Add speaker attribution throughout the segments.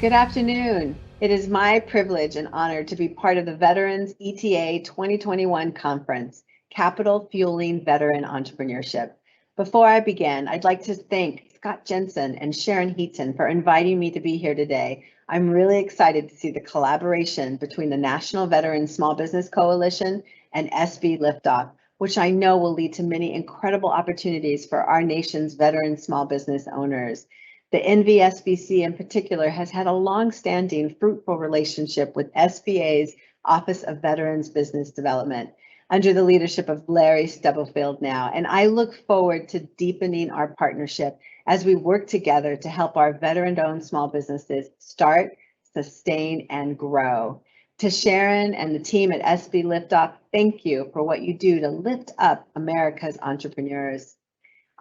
Speaker 1: Good afternoon. It is my privilege and honor to be part of the Veterans ETA 2021 conference, Capital Fueling Veteran Entrepreneurship. Before I begin, I'd like to thank Scott Jensen and Sharon Heaton for inviting me to be here today. I'm really excited to see the collaboration between the National Veteran Small Business Coalition and sbLiftOff, which I know will lead to many incredible opportunities for our nation's veteran small business owners. The NVSBC in particular has had a long-standing fruitful relationship with SBA's Office of Veterans Business Development under the leadership of Larry Stubblefield now, and I look forward to deepening our partnership as we work together to help our veteran-owned small businesses start, sustain, and grow. To Sharon and the team at sbLiftOff, thank you for what you do to lift up America's entrepreneurs.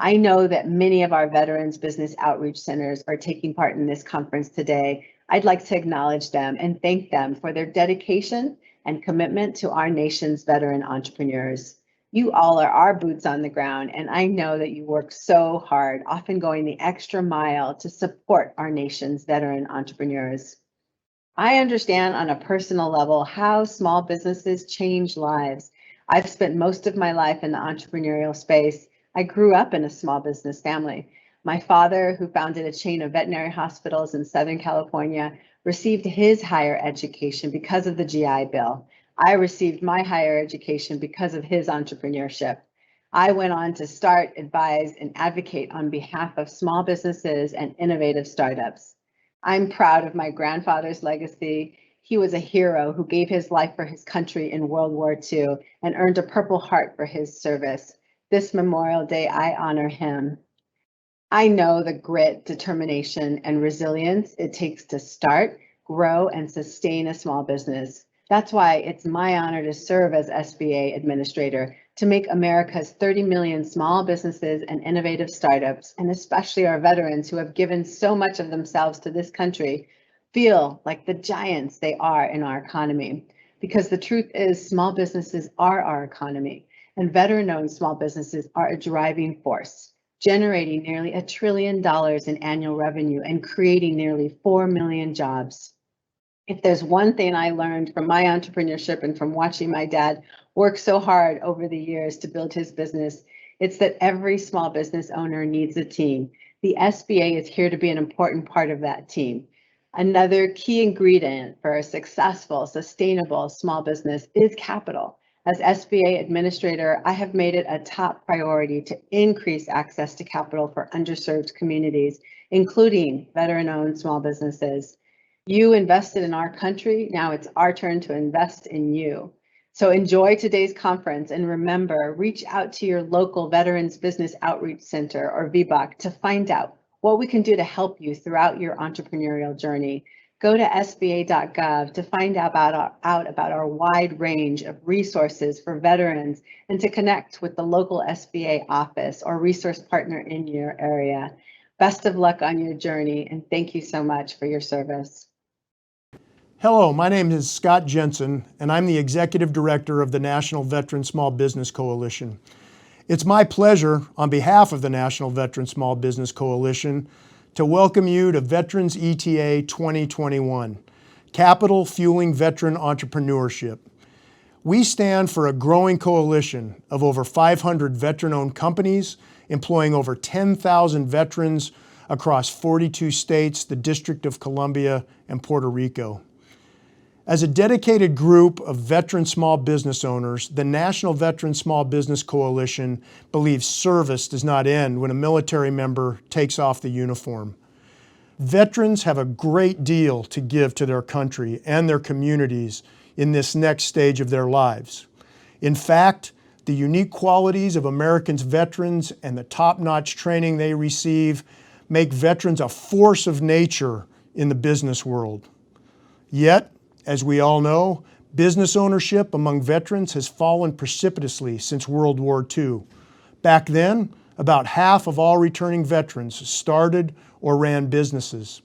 Speaker 1: I know that many of our Veterans Business Outreach Centers are taking part in this conference today. I'd like to acknowledge them and thank them for their dedication and commitment to our nation's veteran entrepreneurs. You all are our boots on the ground, and I know that you work so hard, often going the extra mile to support our nation's veteran entrepreneurs. I understand on a personal level how small businesses change lives. I've spent most of my life in the entrepreneurial space. I grew up in a small business family. My father, who founded a chain of veterinary hospitals in Southern California, received his higher education because of the GI Bill. I received my higher education because of his entrepreneurship. I went on to start, advise, and advocate on behalf of small businesses and innovative startups. I'm proud of my grandfather's legacy. He was a hero who gave his life for his country in World War II and earned a Purple Heart for his service. This Memorial Day, I honor him. I know the grit, determination, and resilience it takes to start, grow, and sustain a small business. That's why it's my honor to serve as SBA administrator to make America's 30 million small businesses and innovative startups, and especially our veterans who have given so much of themselves to this country, feel like the giants they are in our economy. Because the truth is, small businesses are our economy. And veteran-owned small businesses are a driving force, generating nearly $1 trillion in annual revenue and creating nearly 4 million jobs. If there's one thing I learned from my entrepreneurship and from watching my dad work so hard over the years to build his business, it's that every small business owner needs a team. The SBA is here to be an important part of that team. Another key ingredient for a successful, sustainable small business is capital. As SBA administrator, I have made it a top priority to increase access to capital for underserved communities, including veteran-owned small businesses. You invested in our country, now it's our turn to invest in you. So enjoy today's conference, and remember, reach out to your local Veterans Business Outreach Center, or VBOC, to find out what we can do to help you throughout your entrepreneurial journey. Go to sba.gov to find out about our wide range of resources for veterans and to connect with the local SBA office or resource partner in your area. Best of luck on your journey, and thank you so much for your service.
Speaker 2: Hello, my name is Scott Jensen, and I'm the Executive Director of the National Veteran Small Business Coalition. It's my pleasure, on behalf of the National Veteran Small Business Coalition, to welcome you to Veterans ETA 2021, Capital Fueling Veteran Entrepreneurship. We stand for a growing coalition of over 500 veteran-owned companies employing over 10,000 veterans across 42 states, the District of Columbia, and Puerto Rico. As a dedicated group of veteran small business owners, the National Veteran Small Business Coalition believes service does not end when a military member takes off the uniform. Veterans have a great deal to give to their country and their communities in this next stage of their lives. In fact, the unique qualities of Americans' veterans and the top-notch training they receive make veterans a force of nature in the business world. Yet, as we all know, business ownership among veterans has fallen precipitously since World War II. Back then, about half of all returning veterans started or ran businesses.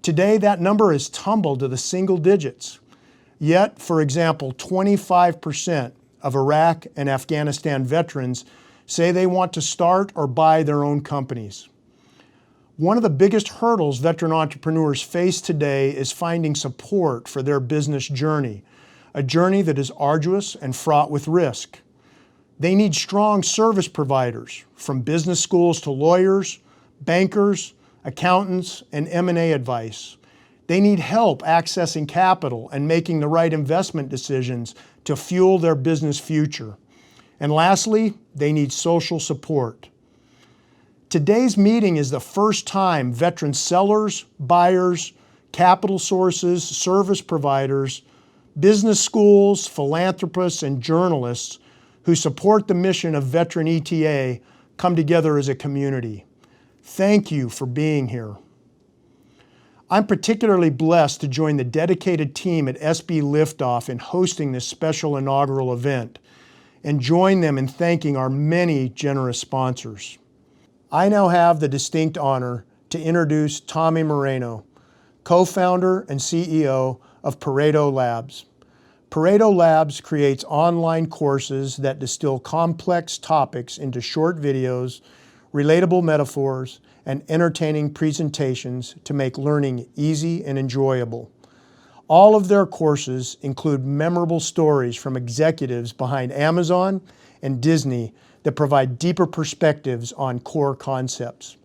Speaker 2: Today, that number has tumbled to the single digits. Yet, for example, 25% of Iraq and Afghanistan veterans say they want to start or buy their own companies. One of the biggest hurdles veteran entrepreneurs face today is finding support for their business journey, a journey that is arduous and fraught with risk. They need strong service providers, from business schools to lawyers, bankers, accountants, and M&A advice. They need help accessing capital and making the right investment decisions to fuel their business future. And lastly, they need social support. Today's meeting is the first time veteran sellers, buyers, capital sources, service providers, business schools, philanthropists, and journalists who support the mission of Veteran ETA come together as a community. Thank you for being here. I'm particularly blessed to join the dedicated team at sbLiftOff in hosting this special inaugural event, and join them in thanking our many generous sponsors. I now have the distinct honor to introduce Tommy Moreno, co-founder and CEO of Pareto Labs. Pareto Labs creates online courses that distill complex topics into short videos, relatable metaphors, and entertaining presentations to make learning easy and enjoyable. All of their courses include memorable stories from executives behind Amazon and Disney that provide deeper perspectives on core concepts.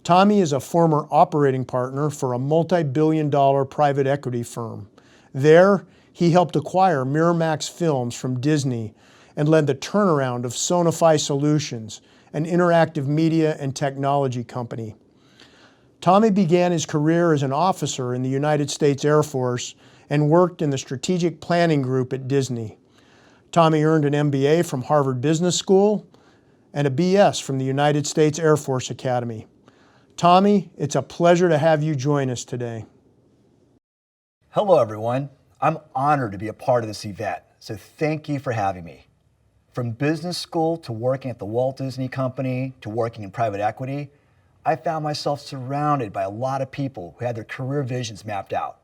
Speaker 2: Tommy is a former operating partner for a multi-billion-dollar private equity firm. There, he helped acquire Miramax Films from Disney and led the turnaround of Sonify Solutions, an interactive media and technology company. Tommy began his career as an officer in the United States Air Force and worked in the strategic planning group at Disney. Tommy earned an MBA from Harvard Business School and a BS from the United States Air Force Academy. Tommy, it's a pleasure to have you join us today.
Speaker 3: Hello, everyone. I'm honored to be a part of this event, so thank you for having me. From business school to working at the Walt Disney Company to working in private equity, I found myself surrounded by a lot of people who had their career visions mapped out.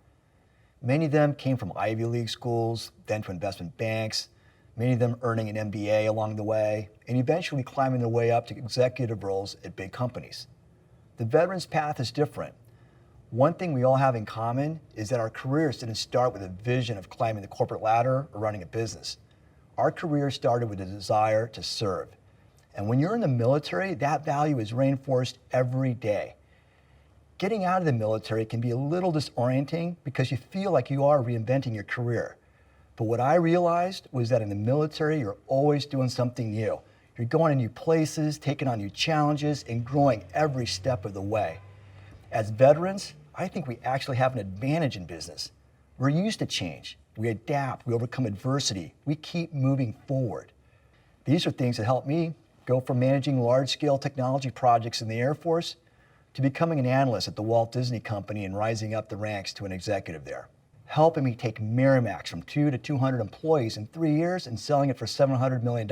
Speaker 3: Many of them came from Ivy League schools, then to investment banks, many of them earning an MBA along the way, and eventually climbing their way up to executive roles at big companies. The veteran's path is different. One thing we all have in common is that our careers didn't start with a vision of climbing the corporate ladder or running a business. Our career started with a desire to serve. And when you're in the military, that value is reinforced every day. Getting out of the military can be a little disorienting because you feel like you are reinventing your career. But what I realized was that in the military, you're always doing something new. You're going to new places, taking on new challenges, and growing every step of the way. As veterans, I think we actually have an advantage in business. We're used to change. We adapt, we overcome adversity, we keep moving forward. These are things that help me go from managing large-scale technology projects in the Air Force to becoming an analyst at the Walt Disney Company and rising up the ranks to an executive there. Helping me take Miramax from 2 to 200 employees in 3 years and selling it for $700 million.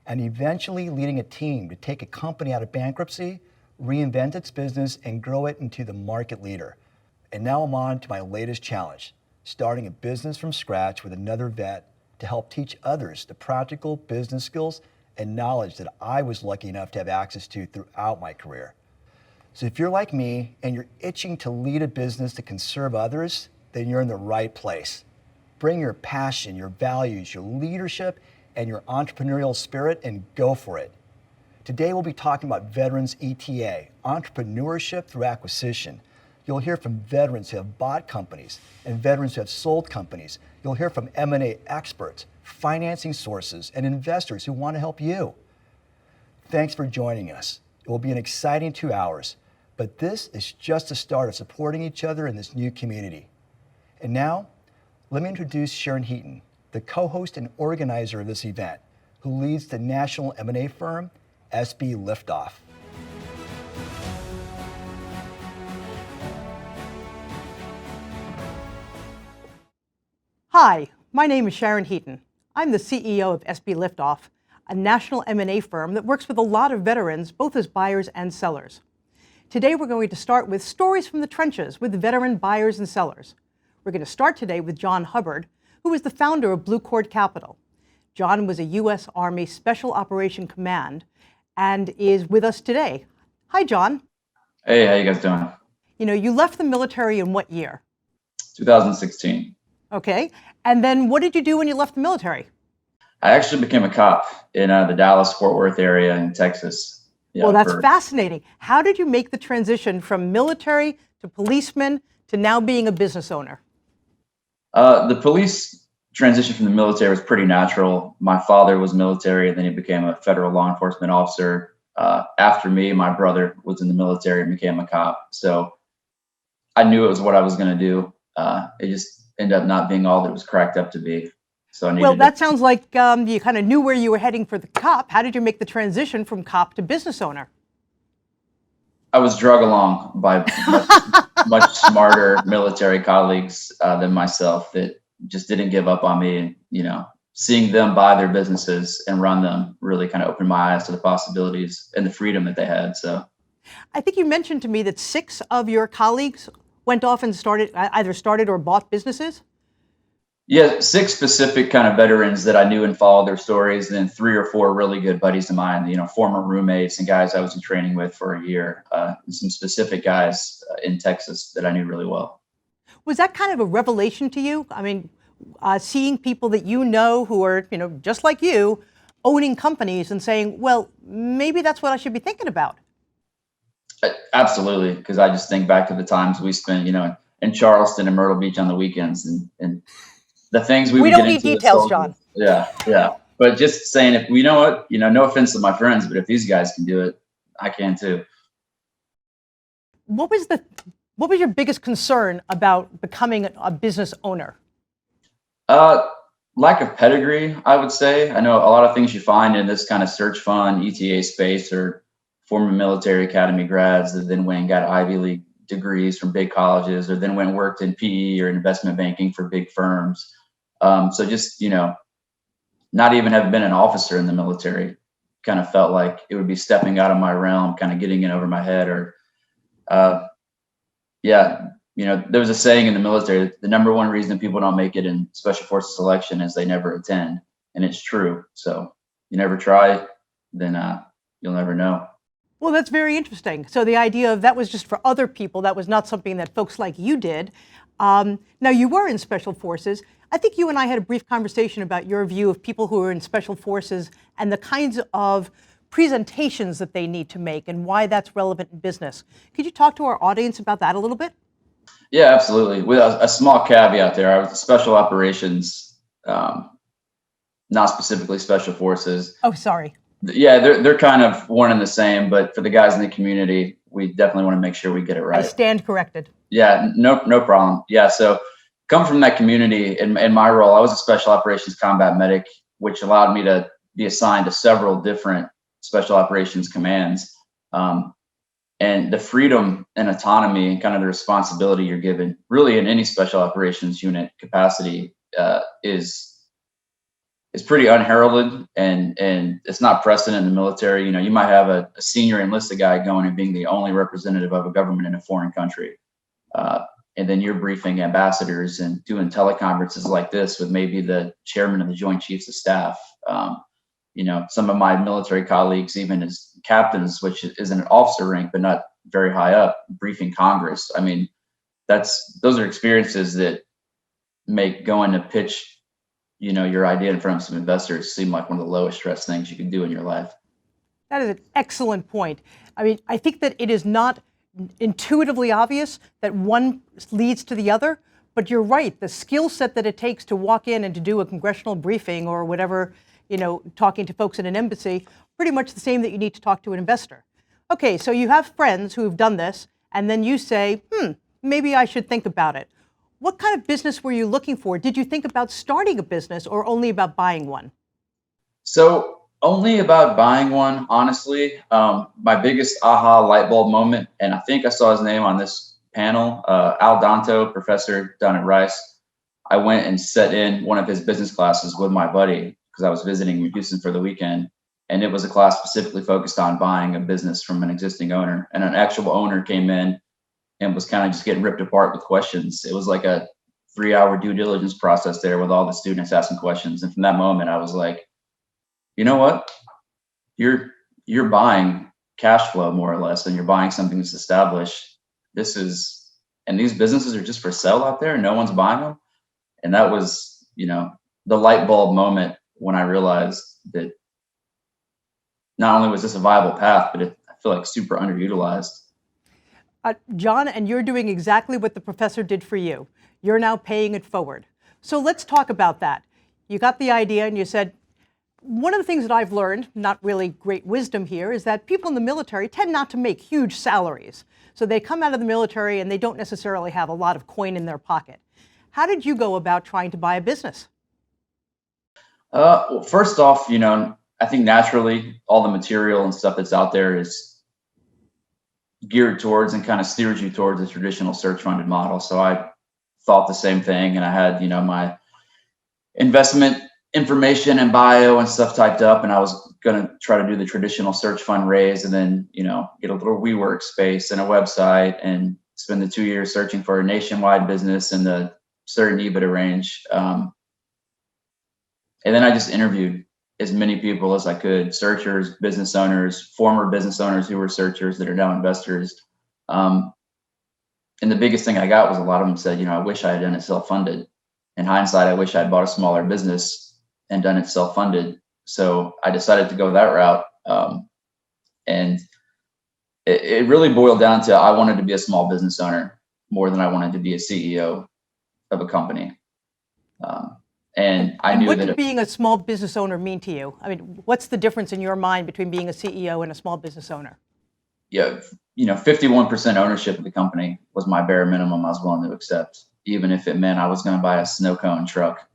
Speaker 3: And eventually leading a team to take a company out of bankruptcy, reinvent its business, and grow it into the market leader. And now I'm on to my latest challenge, starting a business from scratch with another vet to help teach others the practical business skills and knowledge that I was lucky enough to have access to throughout my career. So if you're like me and you're itching to lead a business that can serve others, then you're in the right place. Bring your passion, your values, your leadership, and your entrepreneurial spirit and go for it. Today we'll be talking about Veterans ETA, Entrepreneurship Through Acquisition. You'll hear from veterans who have bought companies and veterans who have sold companies. You'll hear from M&A experts, financing sources, and investors who want to help you. Thanks for joining us. It will be an exciting 2 hours, but this is just the start of supporting each other in this new community. And now, let me introduce Sharon Heaton, the co-host and organizer of this event, who leads the national M&A firm, sbLiftOff.
Speaker 4: Hi, my name is Sharon Heaton. I'm the CEO of sbLiftOff, a national M&A firm that works with a lot of veterans, both as buyers and sellers. Today we're going to start with stories from the trenches with veteran buyers and sellers. We're going to start today with John Hubbard, who is the founder of Blue Cord Capital. John was a U.S. Army Special Operation Command and is with us today. Hi, John.
Speaker 5: Hey, how you guys doing?
Speaker 4: You left the military in what year?
Speaker 5: 2016.
Speaker 4: Okay. And then what did you do when you left the military?
Speaker 5: I actually became a cop in the Dallas-Fort Worth area in Texas.
Speaker 4: Well, that's fascinating. How did you make the transition from military to policeman to now being a business owner?
Speaker 5: The police transition from the military was pretty natural. My father was military, and then he became a federal law enforcement officer. After me, my brother was in the military and became a cop. So I knew it was what I was going to do. It just ended up not being all that it was cracked up to be. So I needed
Speaker 4: Well, that sounds like you kind of knew where you were heading for the cop. How did you make the transition from cop to business owner?
Speaker 5: I was drug along by much smarter military colleagues than myself that just didn't give up on me. Seeing them buy their businesses and run them really kind of opened my eyes to the possibilities and the freedom that they had. So
Speaker 4: I think you mentioned to me that 6 of your colleagues went off and either started or bought businesses.
Speaker 5: Yeah, 6 specific kind of veterans that I knew and followed their stories, and then 3 or 4 really good buddies of mine, former roommates and guys I was in training with for a year, and some specific guys in Texas that I knew really well.
Speaker 4: Was that kind of a revelation to you? I mean, seeing people that who are, just like you, owning companies and saying, well, maybe that's what I should be thinking about.
Speaker 5: Absolutely, because I just think back to the times we spent, in Charleston and Myrtle Beach on the weekends, and the things we
Speaker 4: don't need details, John.
Speaker 5: Yeah. But just saying, if no offense to my friends, but if these guys can do it, I can too.
Speaker 4: What was your biggest concern about becoming a business owner?
Speaker 5: Lack of pedigree, I would say. I know a lot of things you find in this kind of search fund, ETA space, or former military academy grads that then went and got Ivy League degrees from big colleges, or then went and worked in PE or investment banking for big firms. So just, not even have been an officer in the military kind of felt like it would be stepping out of my realm, kind of getting in over my head. Or, there was a saying in the military, the number one reason people don't make it in special forces selection is they never attend. And it's true. So you never try, then you'll never know.
Speaker 4: Well, that's very interesting. So the idea of that was just for other people, that was not something that folks like you did. Now, you were in special forces. I think you and I had a brief conversation about your view of people who are in special forces and the kinds of presentations that they need to make and why that's relevant in business. Could you talk to our audience about that a little bit?
Speaker 5: Yeah, absolutely. With a small caveat there, I was in special operations, not specifically special forces.
Speaker 4: Oh, sorry.
Speaker 5: Yeah, they're kind of one and the same, but for the guys in the community, we definitely want to make sure we get it right.
Speaker 4: I stand corrected.
Speaker 5: Yeah, no problem. Yeah, so come from that community. In my role, I was a special operations combat medic, which allowed me to be assigned to several different special operations commands. And the freedom and autonomy and kind of the responsibility you're given really in any special operations unit capacity is pretty unheralded, and it's not precedent in the military. You might have a senior enlisted guy going and being the only representative of a government in a foreign country. And then you're briefing ambassadors and doing teleconferences like this with maybe the chairman of the Joint Chiefs of Staff. Some of my military colleagues, even as captains, which is an officer rank, but not very high up, briefing Congress. I mean, those are experiences that make going to pitch, your idea in front of some investors seem like one of the lowest stress things you can do in your life.
Speaker 4: That is an excellent point. I mean, I think that it is not intuitively obvious that one leads to the other, but you're right. The skill set that it takes to walk in and to do a congressional briefing or whatever, talking to folks in an embassy, pretty much the same that you need to talk to an investor. Okay, so you have friends who have done this, and then you say, maybe I should think about it. What kind of business were you looking for? Did you think about starting a business or only about buying one?
Speaker 5: So only about buying one, honestly. My biggest aha light bulb moment, and I think I saw his name on this panel, Al Danto, professor down at Rice. I went and sat in one of his business classes with my buddy because I was visiting in Houston for the weekend. And it was a class specifically focused on buying a business from an existing owner. And an actual owner came in and was kind of just getting ripped apart with questions. It was like a 3-hour due diligence process there with all the students asking questions. And from that moment, I was like, you know what? You're buying cash flow more or less, and you're buying something that's established. And these businesses are just for sale out there. No one's buying them. And that was, the light bulb moment when I realized that not only was this a viable path, but I feel like super underutilized.
Speaker 4: John, and you're doing exactly what the professor did for you. You're now paying it forward. So let's talk about that. You got the idea and you said, one of the things that I've learned, not really great wisdom here, is that people in the military tend not to make huge salaries. So they come out of the military and they don't necessarily have a lot of coin in their pocket. How did you go about trying to buy a business?
Speaker 5: Well, first off, I think naturally all the material and stuff that's out there is geared towards and kind of steers you towards a traditional search funded model. So I thought the same thing, and I had, my investment information and bio and stuff typed up, and I was going to try to do the traditional search fund raise and then, get a little WeWork space and a website and spend the 2 years searching for a nationwide business in the certain EBITDA range. And then I just interviewed as many people as I could, searchers, business owners, former business owners who were searchers that are now investors. And the biggest thing I got was a lot of them said, I wish I had done it self-funded. In hindsight, I wish I had bought a smaller business and done it self-funded. So I decided to go that route. And it really boiled down to, I wanted to be a small business owner more than I wanted to be a CEO of a company. And I knew
Speaker 4: what
Speaker 5: that
Speaker 4: did being a small business owner mean to you? I mean, what's the difference in your mind between being a CEO and a small business owner?
Speaker 5: Yeah, 51% ownership of the company was my bare minimum I was willing to accept, even if it meant I was going to buy a snow cone truck.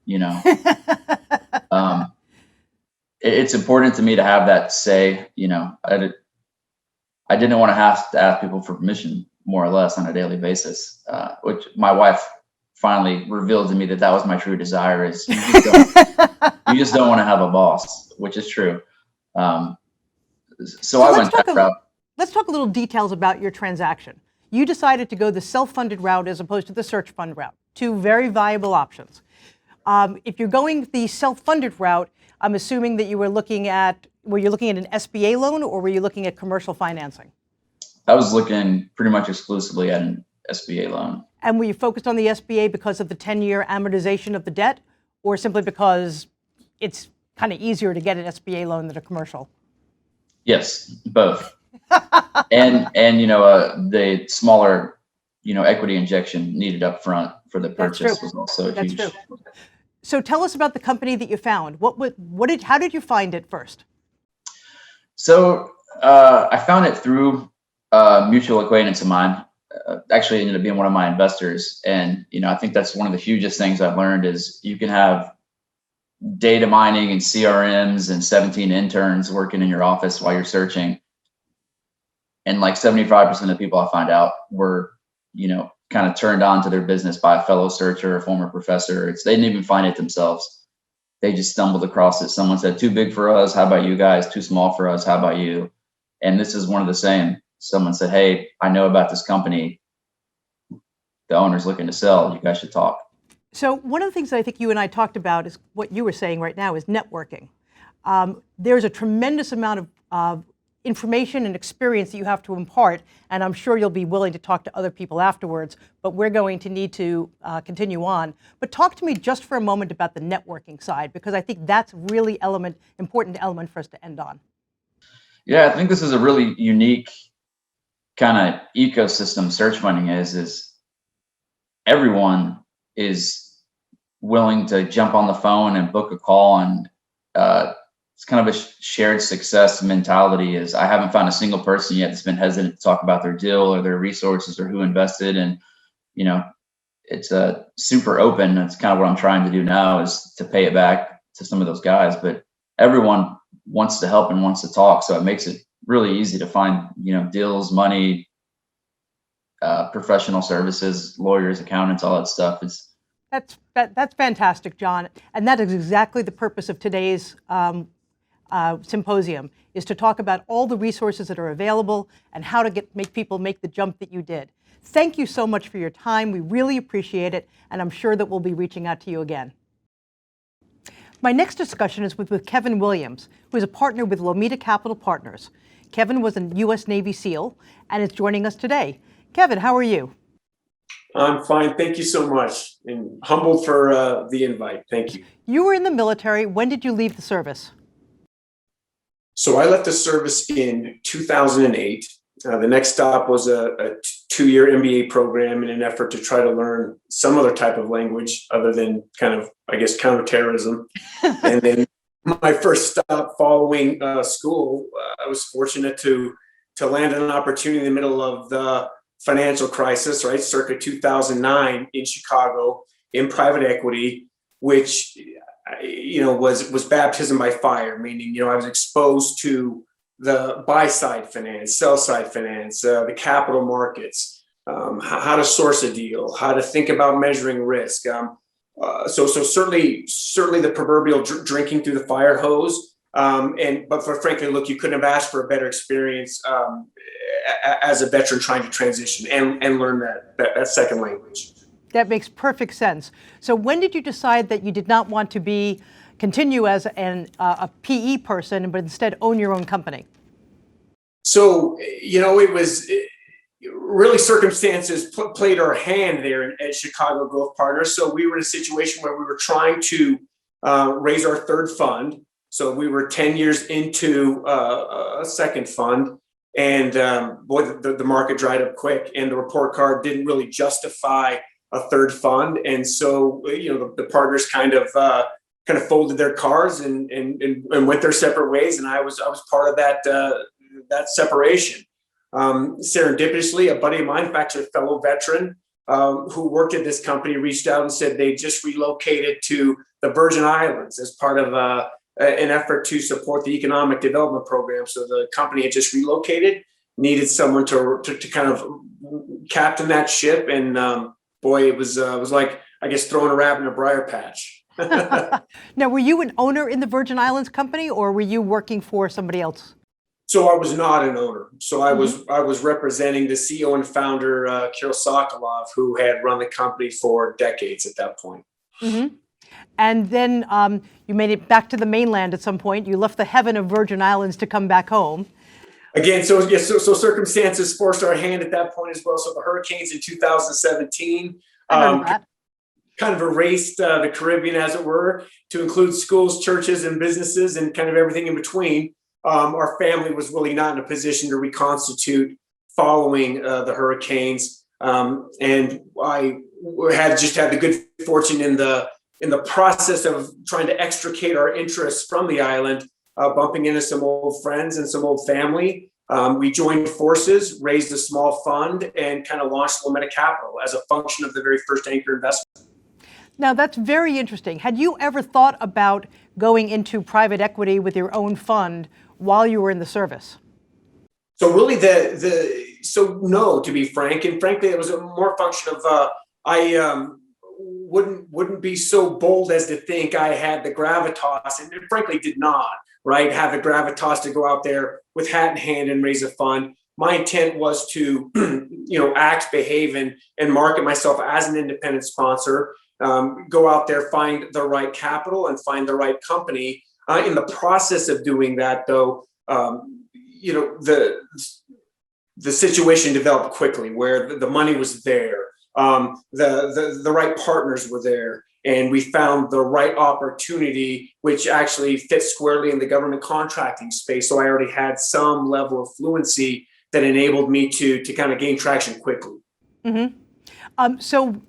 Speaker 5: It's important to me to have that say. I didn't want to have to ask people for permission, more or less, on a daily basis, which my wife finally revealed to me that was my true desire, is you just don't want to have a boss, which is true. So I went that route.
Speaker 4: Let's talk a little details about your transaction. You decided to go the self-funded route as opposed to the search fund route. Two very viable options. If you're going the self-funded route, I'm assuming that were you looking at an SBA loan, or were you looking at commercial financing?
Speaker 5: I was looking pretty much exclusively at an SBA loan.
Speaker 4: And were you focused on the SBA because of the 10-year amortization of the debt, or simply because it's kind of easier to get an SBA loan than a commercial?
Speaker 5: Yes, both. and the smaller, equity injection needed up front for the purchase was also huge.
Speaker 4: That's true. So tell us about the company that you found. How did you find it first?
Speaker 5: So I found it through a mutual acquaintance of mine. Actually ended up being one of my investors. And, I think that's one of the hugest things I've learned is you can have data mining and CRMs and 17 interns working in your office while you're searching. And like 75% of the people I find out were, kind of turned on to their business by a fellow searcher, a former professor. They didn't even find it themselves. They just stumbled across it. Someone said, too big for us. How about you guys? Too small for us. How about you? And this is one of the same. Someone said, hey, I know about this company. The owner's looking to sell. You guys should talk.
Speaker 4: So one of the things that I think you and I talked about is what you were saying right now is networking. There's a tremendous amount of information and experience that you have to impart, and I'm sure you'll be willing to talk to other people afterwards, but we're going to need to continue on. But talk to me just for a moment about the networking side, because I think that's really important element for us to end on.
Speaker 5: Yeah, I think this is a really unique kind of ecosystem search funding is everyone is willing to jump on the phone and book a call, and it's kind of a shared success mentality. Is I haven't found a single person yet that's been hesitant to talk about their deal or their resources or who invested. And, it's super open. That's kind of what I'm trying to do now, is to pay it back to some of those guys, but everyone wants to help and wants to talk. So it makes it really easy to find, deals, money, professional services, lawyers, accountants, all that stuff.
Speaker 4: That's fantastic, John. And that is exactly the purpose of today's symposium, is to talk about all the resources that are available and how to make people make the jump that you did. Thank you so much for your time. We really appreciate it, and I'm sure that we'll be reaching out to you again. My next discussion is with Kevin Williams, who is a partner with Lomita Capital Partners. Kevin was a U.S. Navy SEAL and is joining us today. Kevin, how are you?
Speaker 6: I'm fine. Thank you so much. And humbled for the invite. Thank you.
Speaker 4: You were in the military. When did you leave the service?
Speaker 6: So I left the service in 2008. The next stop was a 2-year MBA program in an effort to try to learn some other type of language other than kind of, I guess, counterterrorism. And then my first stop following school, I was fortunate to land an opportunity in the middle of the financial crisis, right, circa 2009 in Chicago in private equity, which was baptism by fire, meaning I was exposed to the buy side finance, sell side finance, the capital markets, how to source a deal, how to think about measuring risk. So certainly the proverbial drinking through the fire hose. But frankly, look, you couldn't have asked for a better experience as a veteran trying to transition and learn that second language.
Speaker 4: That makes perfect sense. So when did you decide that you did not want to continue as a PE person, but instead own your own company?
Speaker 6: So, it was really circumstances played our hand there at Chicago Growth Partners. So we were in a situation where we were trying to raise our third fund. So we were 10 years into a second fund. And the market dried up quick, and the report card didn't really justify a third fund. And so, the partners kind of folded their cards and went their separate ways. And I was part of that separation. Serendipitously, a buddy of mine, in fact, a fellow veteran who worked at this company, reached out and said they just relocated to the Virgin Islands as part of an effort to support the economic development program. So the company had just relocated, needed someone to kind of captain that ship. And boy, it was like, I guess, throwing a rabbit in a briar patch.
Speaker 4: Now, were you an owner in the Virgin Islands company, or were you working for somebody else?
Speaker 6: So I was not an owner. So I was representing the CEO and founder, Kirill Sokolov, who had run the company for decades at that point.
Speaker 4: Mm-hmm. And then you made it back to the mainland at some point. You left the heaven of Virgin Islands to come back home.
Speaker 6: Again, so circumstances forced our hand at that point as well. So the hurricanes in 2017 kind of erased the Caribbean, as it were, to include schools, churches, and businesses, and kind of everything in between. Our family was really not in a position to reconstitute following the hurricanes, and I had the good fortune in the process of trying to extricate our interests from the island, bumping into some old friends and some old family. We joined forces, raised a small fund, and kind of launched Lometa Capital as a function of the very first anchor investment.
Speaker 4: Now, that's very interesting. Had you ever thought about going into private equity with your own fund while you were in the service?
Speaker 6: So really, no, to be frank, and frankly, it was a more function of I wouldn't be so bold as to think I had the gravitas, and frankly did not, right, have the gravitas to go out there with hat in hand and raise a fund. My intent was to, act, behave, and market myself as an independent sponsor, go out there, find the right capital and find the right company. In the process of doing that, though, the situation developed quickly where the money was there. The right partners were there, and we found the right opportunity, which actually fit squarely in the government contracting space. So I already had some level of fluency that enabled me to kind of gain traction quickly.
Speaker 4: Mm-hmm. So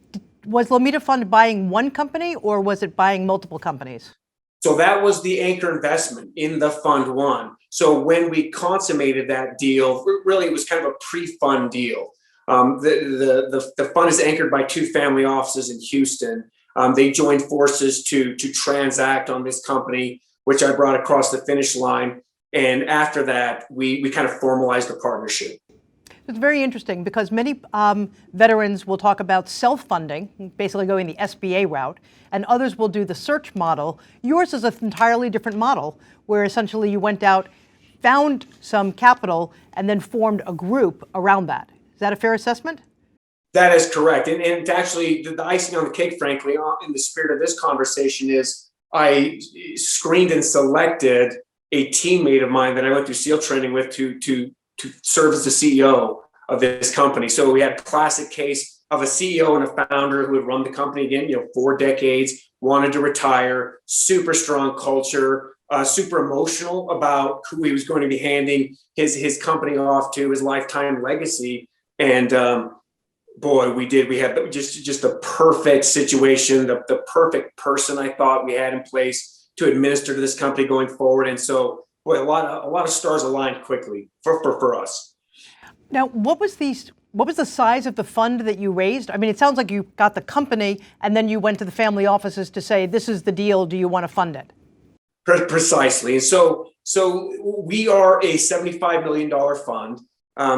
Speaker 4: was Lometa Fund buying one company, or was it buying multiple companies?
Speaker 6: So that was the anchor investment in the fund one. So when we consummated that deal, really it was kind of a pre-fund deal. The fund is anchored by two family offices in Houston. They joined forces to transact on this company, which I brought across the finish line. And after that, we kind of formalized a partnership.
Speaker 4: It's very interesting because many veterans will talk about self-funding, basically going the SBA route, and others will do the search model. Yours is an entirely different model, where essentially you went out, found some capital, and then formed a group around that. Is that a fair assessment?
Speaker 6: That is correct. And actually, the icing on the cake, frankly, in the spirit of this conversation is I screened and selected a teammate of mine that I went through SEAL training with to serve as the CEO of this company. So we had a classic case of a CEO and a founder who had run the company again, 4 decades, wanted to retire, super strong culture, super emotional about who he was going to be handing his company off to, his lifetime legacy. And boy, we had just the perfect situation, the perfect person I thought we had in place to administer to this company going forward. And so, boy, a lot of stars aligned quickly for us.
Speaker 4: Now, what was the size of the fund that you raised? I mean, it sounds like you got the company and then you went to the family offices to say, this is the deal, do you want to fund it?
Speaker 6: Precisely. And so we are a $75 million fund.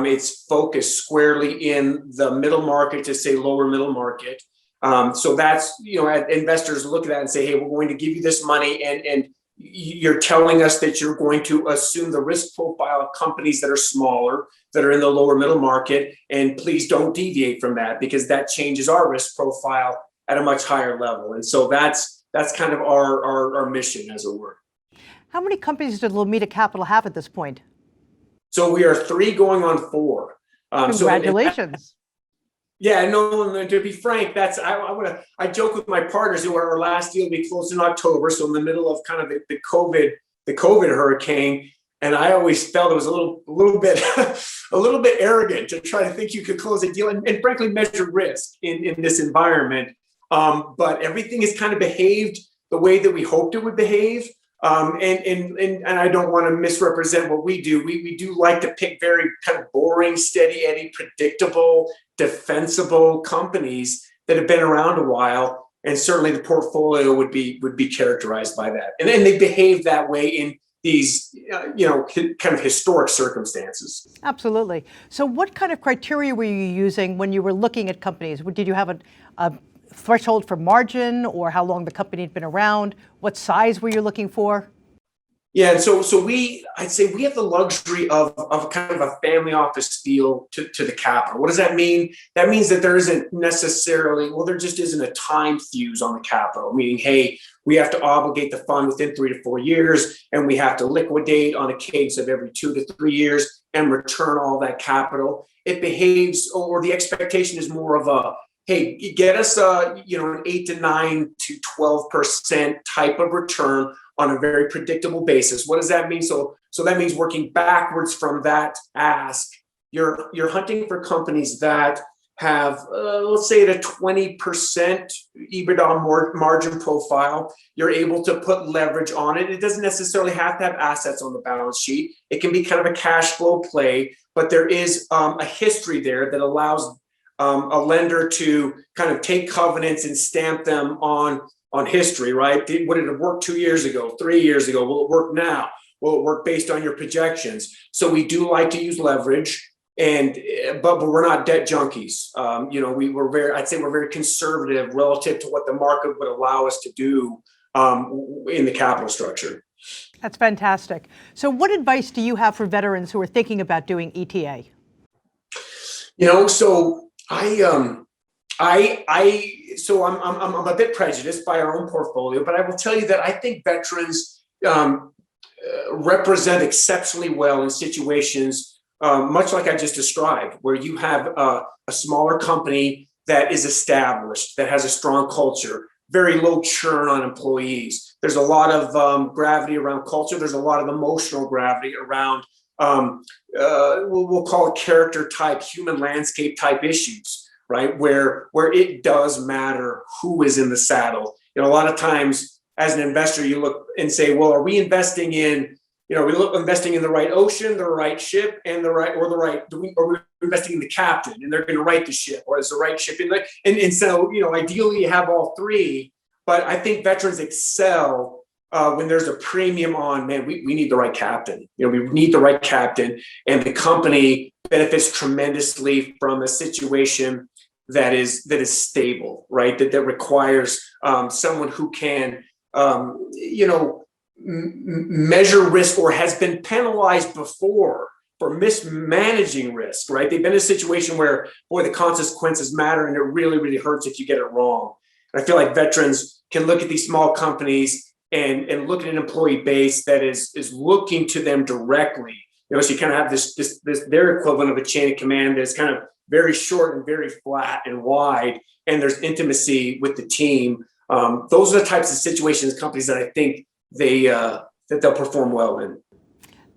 Speaker 6: It's focused squarely in the middle market, to say lower middle market. So that's, investors look at that and say, hey, we're going to give you this money, and you're telling us that you're going to assume the risk profile of companies that are smaller, that are in the lower middle market, and please don't deviate from that, because that changes our risk profile at a much higher level. And so that's kind of our mission, as it were.
Speaker 4: How many companies did Lomita Capital have at this point?
Speaker 6: So we are 3 going on 4.
Speaker 4: Congratulations.
Speaker 6: No, to be frank, I joke with my partners who our last deal will be closed in October. So in the middle of kind of the COVID hurricane. And I always felt it was a little bit arrogant to try to think you could close a deal and frankly measure risk in this environment. But everything has kind of behaved the way that we hoped it would behave. And I don't want to misrepresent what we do. We do like to pick very kind of boring, steady Eddie, predictable, defensible companies that have been around a while. And certainly the portfolio would be characterized by that. And then they behave that way in these, kind of historic circumstances.
Speaker 4: Absolutely. So what kind of criteria were you using when you were looking at companies? Did you have a threshold for margin, or how long the company had been around? What size were you looking for?
Speaker 6: Yeah, and so I'd say we have the luxury of kind of a family office feel to the capital. What does that mean? That means that there isn't necessarily, there just isn't a time fuse on the capital, meaning, hey, we have to obligate the fund within 3 to 4 years, and we have to liquidate on a cadence of every 2 to 3 years and return all that capital. It behaves, or the expectation is more of a, hey, get us an 8 to 9 to 12% type of return on a very predictable basis. What does that mean? So that means working backwards from that ask. You're hunting for companies that have, let's say, at a 20% EBITDA margin profile. You're able to put leverage on it. It doesn't necessarily have to have assets on the balance sheet. It can be kind of a cash flow play, but there is a history there that allows a lender to kind of take covenants and stamp them on history, right? Would it have worked 2 years ago, 3 years ago? Will it work now? Will it work based on your projections? So we do like to use leverage, but we're not debt junkies. I'd say we're very conservative relative to what the market would allow us to do in the capital structure.
Speaker 4: That's fantastic. So what advice do you have for veterans who are thinking about doing ETA?
Speaker 6: So I'm a bit prejudiced by our own portfolio, but I will tell you that I think veterans represent exceptionally well in situations much like I just described, where you have a smaller company that is established, that has a strong culture, very low churn on employees. There's a lot of gravity around culture. There's a lot of emotional gravity around we'll call it character type, human landscape type issues. Right, where it does matter who is in the saddle. A lot of times as an investor, you look and say, well, are we investing in, investing in the right ocean, the right ship, and are we investing in the captain, and they're going to right the ship, or is the right ship and so ideally you have all 3, but I think veterans excel when there's a premium on, man, we need the right captain. We need the right captain, and the company benefits tremendously from a situation that is stable, right? That requires someone who can, measure risk, or has been penalized before for mismanaging risk, right? They've been in a situation where, boy, the consequences matter, and it really, really hurts if you get it wrong. And I feel like veterans can look at these small companies and look at an employee base that is looking to them directly. So you kind of have this their equivalent of a chain of command that's kind of very short and very flat and wide, and there's intimacy with the team. Those are the types of situations, companies that I think that they'll perform well in.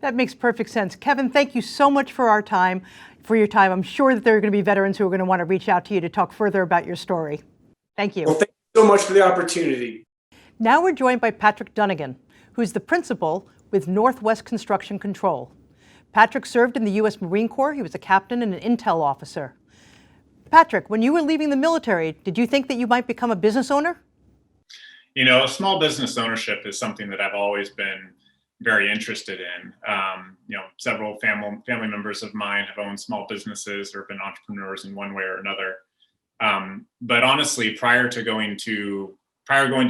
Speaker 4: That makes perfect sense. Kevin, thank you so much for your time. I'm sure that there are going to be veterans who are going to want to reach out to you to talk further about your story. Thank you.
Speaker 6: Well, thank you so much for the opportunity.
Speaker 4: Now we're joined by Patrick Dunnigan, who's the principal with Northwest Construction Control. Patrick served in the U.S. Marine Corps. He was a captain and an intel officer. Patrick, when you were leaving the military, did you think that you might become a business owner?
Speaker 7: Small business ownership is something that I've always been very interested in. Several family members of mine have owned small businesses or been entrepreneurs in one way or another. But honestly, prior to going to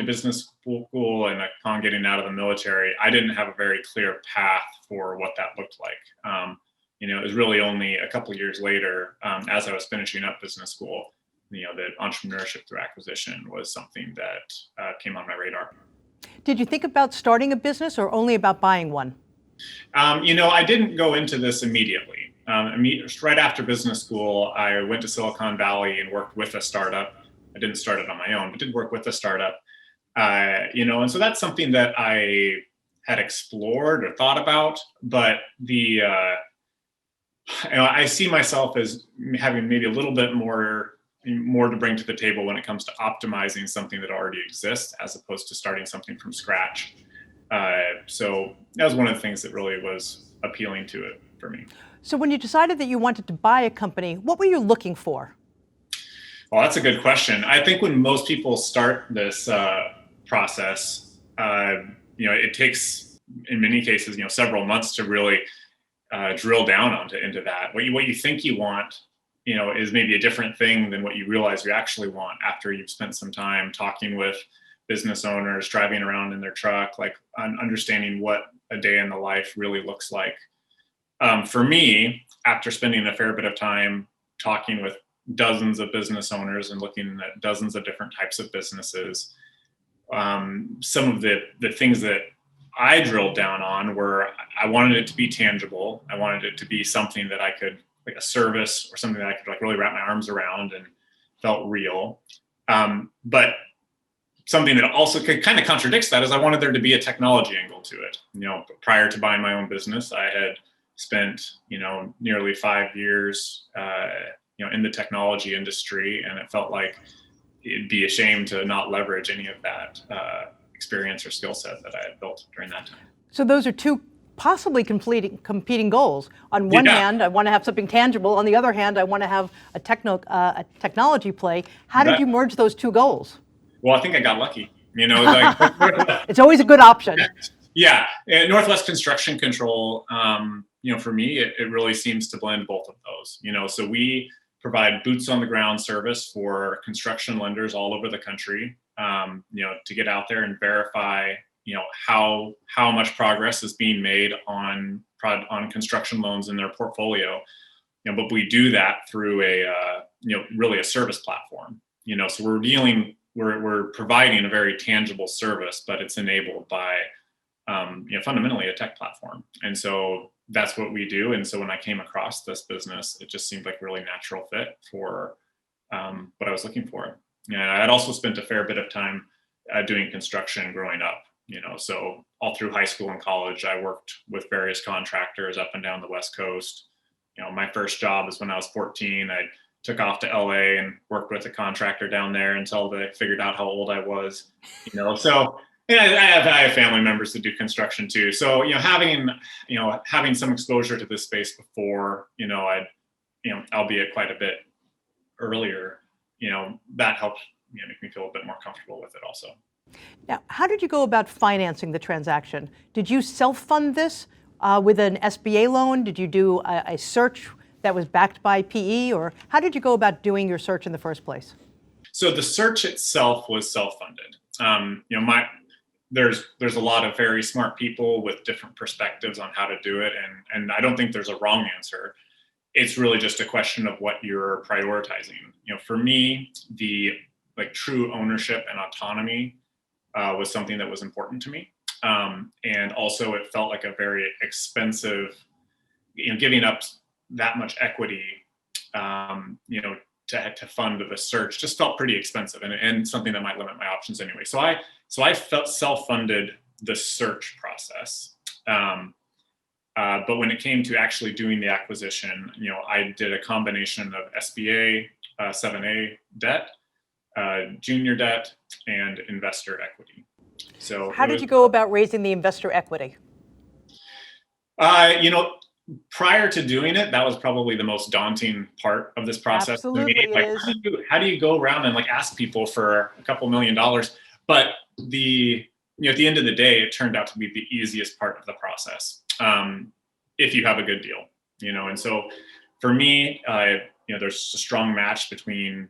Speaker 7: business school and upon getting out of the military, I didn't have a very clear path for what that looked like. It was really only a couple of years later, as I was finishing up business school, that entrepreneurship through acquisition was something that came on my radar.
Speaker 4: Did you think about starting a business or only about buying one?
Speaker 7: I didn't go into this immediately. Right after business school, I went to Silicon Valley and worked with a startup. I didn't start it on my own, but did work with a startup. And so that's something that I had explored or thought about, but I see myself as having maybe a little bit more to bring to the table when it comes to optimizing something that already exists as opposed to starting something from scratch. So that was one of the things that really was appealing to it for me.
Speaker 4: So when you decided that you wanted to buy a company, what were you looking for?
Speaker 7: Well, that's a good question. I think when most people start this process, it takes, in many cases, several months to really drill down into that. What you think you want, is maybe a different thing than what you realize you actually want after you've spent some time talking with business owners, driving around in their truck, like understanding what a day in the life really looks like. For me, after spending a fair bit of time talking with dozens of business owners and looking at dozens of different types of businesses, some of the things that I drilled down on were I wanted it to be tangible. I wanted it to be something that I could, like a service or something that I could really wrap my arms around and felt real. But something that also kind of contradicts that is I wanted there to be a technology angle to it. Prior to buying my own business, I had spent, nearly 5 years, in the technology industry, and it felt like it'd be a shame to not leverage any of that experience or skill set that I had built during that time.
Speaker 4: So those are two possibly competing goals. On one hand, I want to have something tangible. On the other hand, I want to have a technology play. How did you merge those two goals?
Speaker 7: Well, I think I got lucky.
Speaker 4: It's always a good option.
Speaker 7: Yeah, Northwest Construction Control. For me, it really seems to blend both of those. So we provide boots on the ground service for construction lenders all over the country. To get out there and verify, how much progress is being made on construction loans in their portfolio. But we do that through really a service platform. So we're providing a very tangible service, but it's enabled by, fundamentally a tech platform. And so that's what we do. And so when I came across this business, it just seemed like a really natural fit for what I was looking for. I'd also spent a fair bit of time doing construction growing up. So all through high school and college, I worked with various contractors up and down the West Coast. My first job was when I was 14. I took off to LA and worked with a contractor down there until they figured out how old I was. So I have family members that do construction too. So having some exposure to this space before, albeit quite a bit earlier, that helped make me feel a bit more comfortable with it also.
Speaker 4: Now, how did you go about financing the transaction? Did you self-fund this with an SBA loan? Did you do a search that was backed by PE, or how did you go about doing your search in the first place?
Speaker 7: So the search itself was self-funded. There's a lot of very smart people with different perspectives on how to do it, and I don't think there's a wrong answer. It's really just a question of what you're prioritizing. For me, the true ownership and autonomy was something that was important to me. And also it felt like a very expensive, giving up that much equity, to fund the search just felt pretty expensive and something that might limit my options anyway. So I felt self-funded the search process. But when it came to actually doing the acquisition, I did a combination of SBA, 7A debt, junior debt, and investor equity. So
Speaker 4: how did you go about raising the investor equity?
Speaker 7: Prior to doing it, that was probably the most daunting part of this process.
Speaker 4: Absolutely,
Speaker 7: to me. Like, how do you go around and ask people for a couple $1 million? But at the end of the day, it turned out to be the easiest part of the process. If you have a good deal, and so for me, there's a strong match between,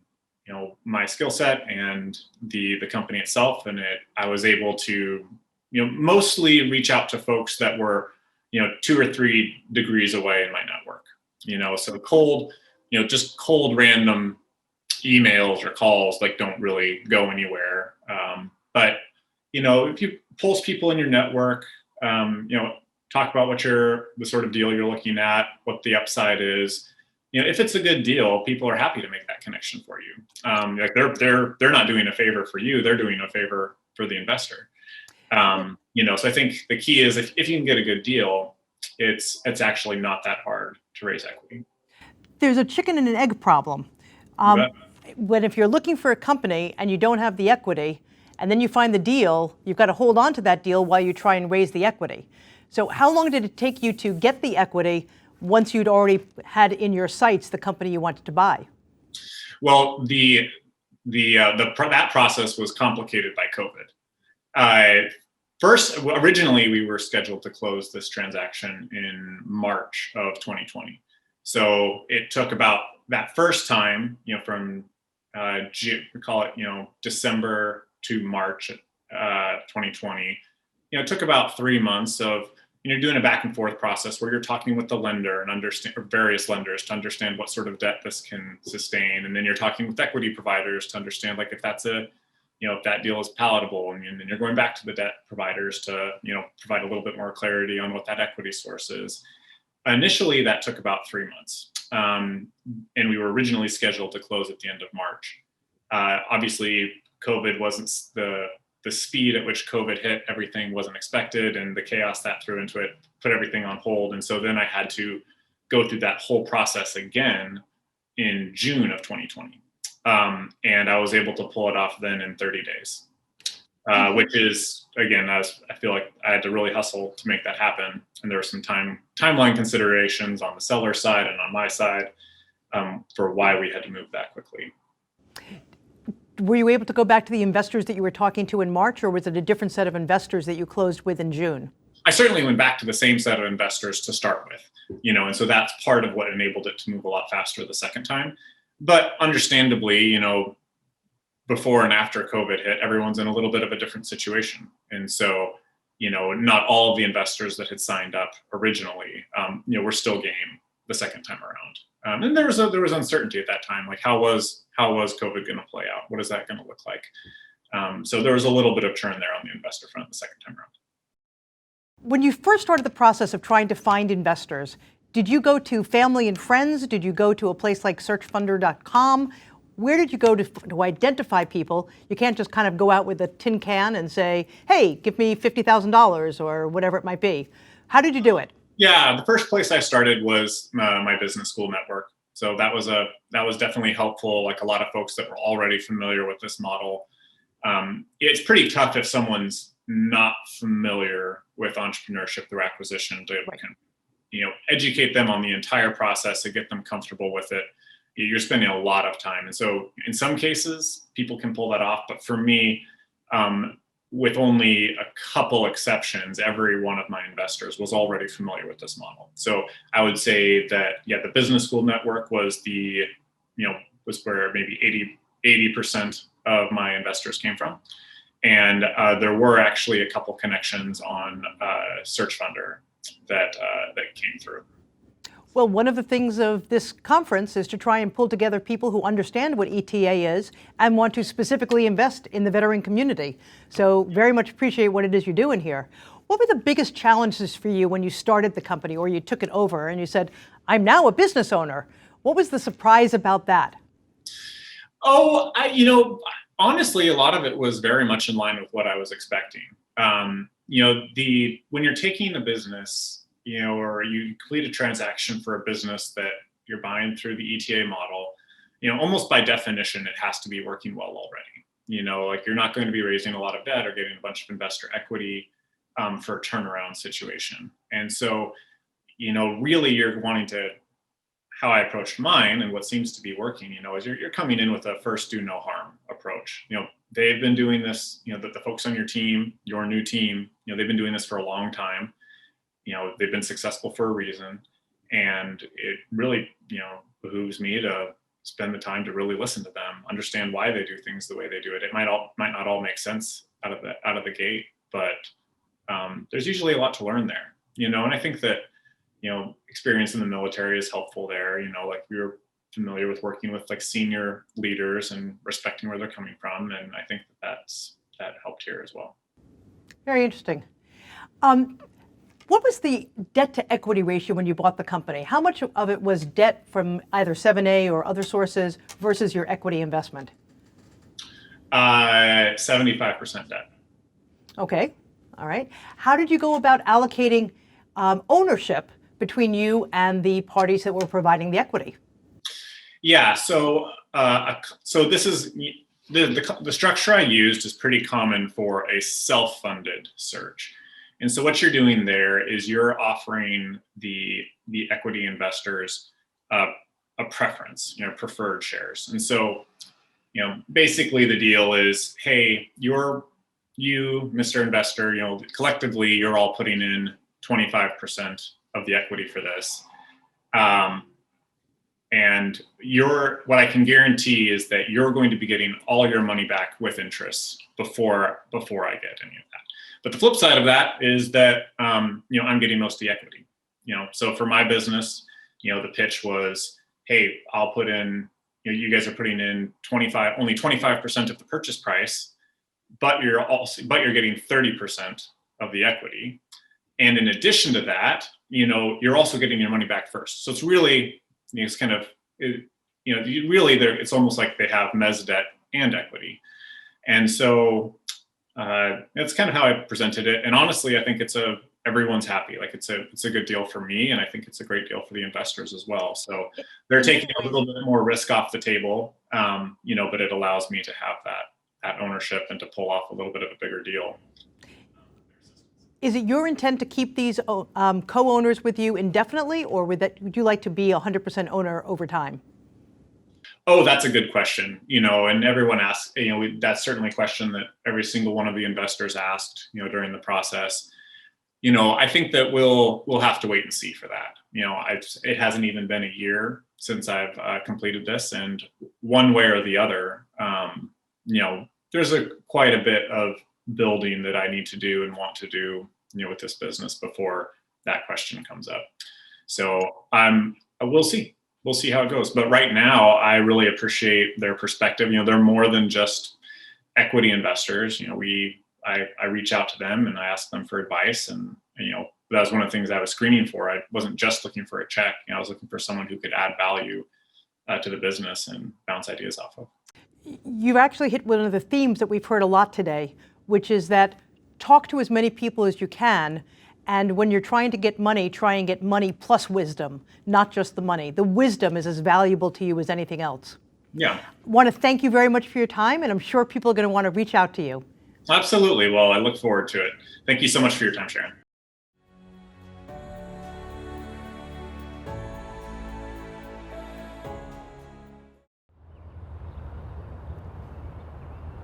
Speaker 7: my skill set and the company itself. And I was able to, mostly reach out to folks that were, 2 or 3 degrees away in my network, so just cold random emails or calls don't really go anywhere. But, if you pulse people in your network, talk about the sort of deal you're looking at, what the upside is. If it's a good deal, people are happy to make that connection for you. They're not doing a favor for you; they're doing a favor for the investor. So I think the key is if you can get a good deal, it's actually not that hard to raise equity.
Speaker 4: There's a chicken and an egg problem. If you're looking for a company and you don't have the equity, and then you find the deal, you've got to hold on to that deal while you try and raise the equity. So how long did it take you to get the equity once you'd already had in your sights the company you wanted to buy?
Speaker 7: Well, that process was complicated by COVID. Originally, we were scheduled to close this transaction in March of 2020. So it took about that first time, from December to March 2020. It took about 3 months of doing a back and forth process where you're talking with the lender and various lenders to understand what sort of debt this can sustain, and then you're talking with equity providers to understand if that's if that deal is palatable, and then you're going back to the debt providers to provide a little bit more clarity on what that equity source is. Initially, that took about 3 months, and we were originally scheduled to close at the end of March. Obviously, COVID wasn't the speed at which COVID hit, everything wasn't expected, and the chaos that threw into it put everything on hold. And so then I had to go through that whole process again in June of 2020. And I was able to pull it off then in 30 days, which is, again, I feel like I had to really hustle to make that happen. And there were some timeline considerations on the seller side and on my side for why we had to move that quickly.
Speaker 4: Were you able to go back to the investors that you were talking to in March, or was it a different set of investors that you closed with in June?
Speaker 7: I certainly went back to the same set of investors to start with, and so that's part of what enabled it to move a lot faster the second time. But understandably, before and after COVID hit, everyone's in a little bit of a different situation. And so, not all of the investors that had signed up originally, were still game the second time around. And there was uncertainty at that time, how was COVID going to play out? What is that going to look like? So there was a little bit of churn there on the investor front the second time around.
Speaker 4: When you first started the process of trying to find investors, did you go to family and friends? Did you go to a place like searchfunder.com? Where did you go to identify people? You can't just kind of go out with a tin can and say, hey, give me $50,000 or whatever it might be. How did you do it?
Speaker 7: Yeah, the first place I started was my business school network. So that was definitely helpful. A lot of folks that were already familiar with this model. It's pretty tough if someone's not familiar with entrepreneurship through acquisition to educate them on the entire process and get them comfortable with it. You're spending a lot of time. And so in some cases, people can pull that off. But for me, with only a couple exceptions, every one of my investors was already familiar with this model. So I would say that, the business school network was was where maybe 80% of my investors came from. And there were actually a couple connections on SearchFunder that came through.
Speaker 4: Well, one of the things of this conference is to try and pull together people who understand what ETA is and want to specifically invest in the veteran community. So very much appreciate what it is you're doing here. What were the biggest challenges for you when you started the company or you took it over and you said, I'm now a business owner? What was the surprise about that?
Speaker 7: Oh, honestly, a lot of it was very much in line with what I was expecting. When you're taking a business, or you complete a transaction for a business that you're buying through the ETA model, almost by definition, it has to be working well already. Like you're not going to be raising a lot of debt or getting a bunch of investor equity for a turnaround situation. And so, really you're wanting to, how I approached mine and what seems to be working, is you're coming in with a first do no harm approach. They've been doing this, the folks on your team, your new team, they've been doing this for a long time. They've been successful for a reason. And it really, behooves me to spend the time to really listen to them, understand why they do things the way they do it. It might not all make sense out of the gate, but there's usually a lot to learn there, and I think that, experience in the military is helpful there. Like we were familiar with working with like senior leaders and respecting where they're coming from. And I think that helped here as well.
Speaker 4: Very interesting. What was the debt to equity ratio when you bought the company? How much of it was debt from either 7A or other sources versus your equity investment?
Speaker 7: 75% debt.
Speaker 4: Okay. All right. How did you go about allocating ownership between you and the parties that were providing the equity?
Speaker 7: Yeah. So this is the structure I used is pretty common for a self-funded search. And so what you're doing there is you're offering the equity investors a preference, preferred shares. And so, basically the deal is, hey, you, Mr. Investor, collectively, you're all putting in 25% of the equity for this. And what I can guarantee is that you're going to be getting all your money back with interest before I get any of that. But the flip side of that is that, I'm getting most of the equity, so for my business, the pitch was, hey, I'll put in, you guys are putting in only 25% of the purchase price, but you're getting 30% of the equity. And in addition to that, you're also getting your money back first. So it's really, it's kind of, it's almost like they have mezz debt and equity. And so that's kind of how I presented it. And honestly, I think everyone's happy. Like it's a good deal for me. And I think it's a great deal for the investors as well. So they're taking a little bit more risk off the table, but it allows me to have that ownership and to pull off a little bit of a bigger deal.
Speaker 4: Is it your intent to keep these co-owners with you indefinitely, or would you like to be 100% owner over time?
Speaker 7: Oh, that's a good question. And everyone asks, that's certainly a question that every single one of the investors asked, during the process. I think that we'll have to wait and see for that. It hasn't even been a year since I've completed this, and one way or the other, there's quite a bit of building that I need to do and want to do, with this business before that question comes up. So we'll see. We'll see how it goes. But right now, I really appreciate their perspective. They're more than just equity investors. I reach out to them and I ask them for advice. And, that was one of the things I was screening for. I wasn't just looking for a check. I was looking for someone who could add value to the business and bounce ideas off of.
Speaker 4: You've actually hit one of the themes that we've heard a lot today, which is that talk to as many people as you can. And when you're trying to get money, try and get money plus wisdom, not just the money. The wisdom is as valuable to you as anything else.
Speaker 7: Yeah.
Speaker 4: I want to thank you very much for your time, and I'm sure people are going to want to reach out to you.
Speaker 7: Absolutely. Well, I look forward to it. Thank you so much for your time, Sharon.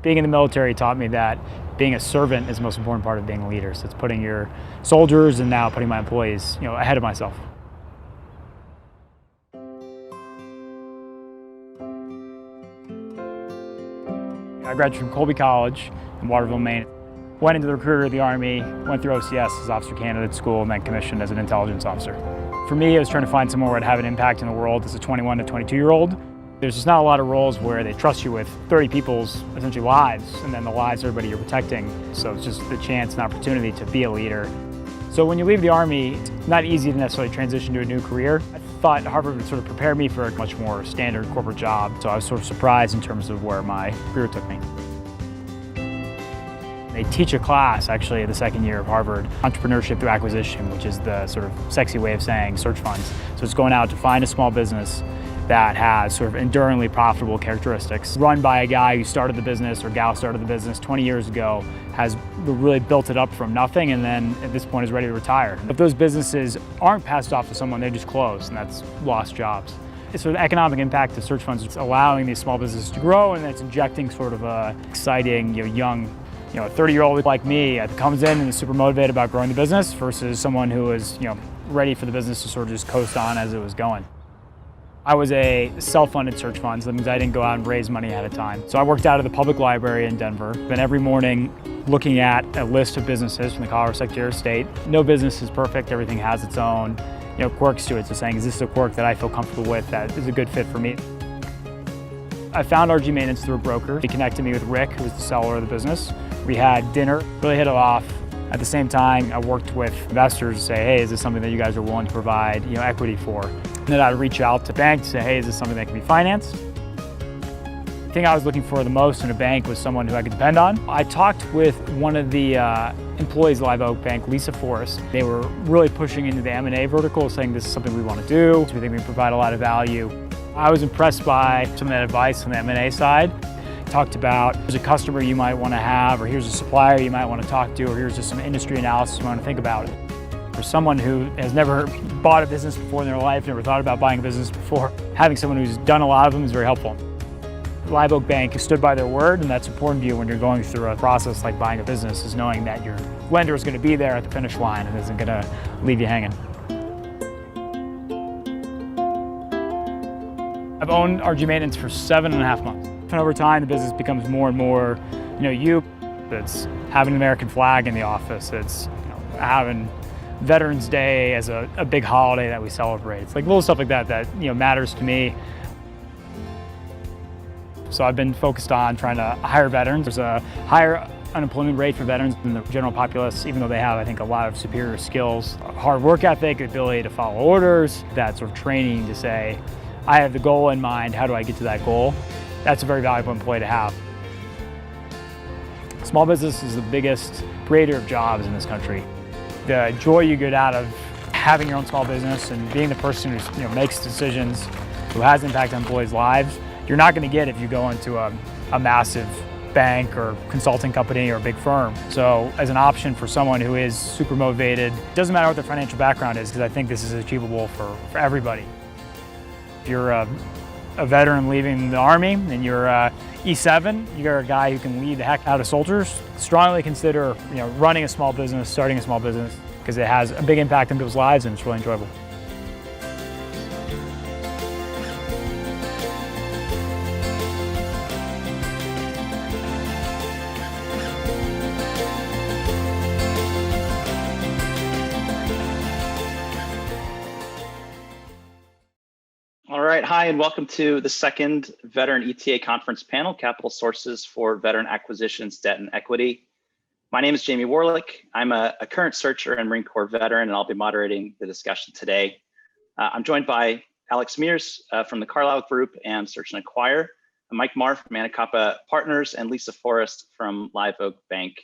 Speaker 8: Being in the military taught me that being a servant is the most important part of being a leader. So it's putting your soldiers and now putting my employees, ahead of myself. I graduated from Colby College in Waterville, Maine. Went into the recruiter of the Army, went through OCS as officer candidate school, and then commissioned as an intelligence officer. For me, I was trying to find somewhere where I'd have an impact in the world as a 21 to 22-year-old. There's just not a lot of roles where they trust you with 30 people's essentially lives and then the lives of everybody you're protecting. So it's just the chance and opportunity to be a leader. So when you leave the Army, it's not easy to necessarily transition to a new career. I thought Harvard would sort of prepare me for a much more standard corporate job. So I was sort of surprised in terms of where my career took me. They teach a class actually the second year of Harvard, Entrepreneurship Through Acquisition, which is the sort of sexy way of saying search funds. So it's going out to find a small business that has sort of enduringly profitable characteristics, run by a guy who started the business or gal started the business 20 years ago, has really built it up from nothing, and then at this point is ready to retire. If those businesses aren't passed off to someone, they just close, and that's lost jobs. It's sort of the economic impact of search funds. It's allowing these small businesses to grow, and it's injecting sort of a exciting, young, a 30-year-old like me that comes in and is super motivated about growing the business versus someone who is, ready for the business to sort of just coast on as it was going. I was a self-funded search fund, so that means I didn't go out and raise money ahead of time. So I worked out of the public library in Denver, been every morning looking at a list of businesses from the Colorado Secretary of State. No business is perfect, everything has its own quirks to it. So saying, is this a quirk that I feel comfortable with, that is a good fit for me? I found RG Maintenance through a broker. He connected me with Rick, who was the seller of the business. We had dinner, really hit it off. At the same time, I worked with investors to say, hey, is this something that you guys are willing to provide equity for? And then I'd reach out to banks to say, hey, is this something that can be financed? The thing I was looking for the most in a bank was someone who I could depend on. I talked with one of the employees of Live Oak Bank, Lisa Forrest. They were really pushing into the M&A vertical, saying this is something we want to do. We think we can provide a lot of value. I was impressed by some of that advice on the M&A side. Talked about here's a customer you might want to have, or here's a supplier you might want to talk to, or here's just some industry analysis you want to think about. For someone who has never bought a business before in their life, never thought about buying a business before, having someone who's done a lot of them is very helpful. Live Oak Bank stood by their word, and that's important to you when you're going through a process like buying a business, is knowing that your lender is going to be there at the finish line and isn't going to leave you hanging. I've owned RG Maintenance for 7.5 months. And over time, the business becomes more and more, it's having an American flag in the office. It's having Veterans Day as a big holiday that we celebrate. It's like little stuff like that matters to me. So I've been focused on trying to hire veterans. There's a higher unemployment rate for veterans than the general populace, even though they have, I think, a lot of superior skills, hard work ethic, the ability to follow orders, that sort of training to say, I have the goal in mind, how do I get to that goal? That's a very valuable employee to have. Small business is the biggest creator of jobs in this country. The joy you get out of having your own small business and being the person who makes decisions, who has impact on employees' lives, you're not going to get if you go into a massive bank or consulting company or a big firm. So as an option for someone who is super motivated, it doesn't matter what their financial background is, because I think this is achievable for everybody. If you're a veteran leaving the Army and you're E7, you're a guy who can lead the heck out of soldiers, strongly consider running a small business, starting a small business, because it has a big impact on people's lives and it's really enjoyable.
Speaker 9: All right, hi, and welcome to the second Veteran ETA Conference panel, Capital Sources for Veteran Acquisitions, Debt, and Equity. My name is Jamie Warlick. I'm a current searcher and Marine Corps veteran, and I'll be moderating the discussion today. I'm joined by Alex Mears from the Carlisle Group and Search and Acquire, Mike Marr from Anacapa Partners, and Lisa Forrest from Live Oak Bank.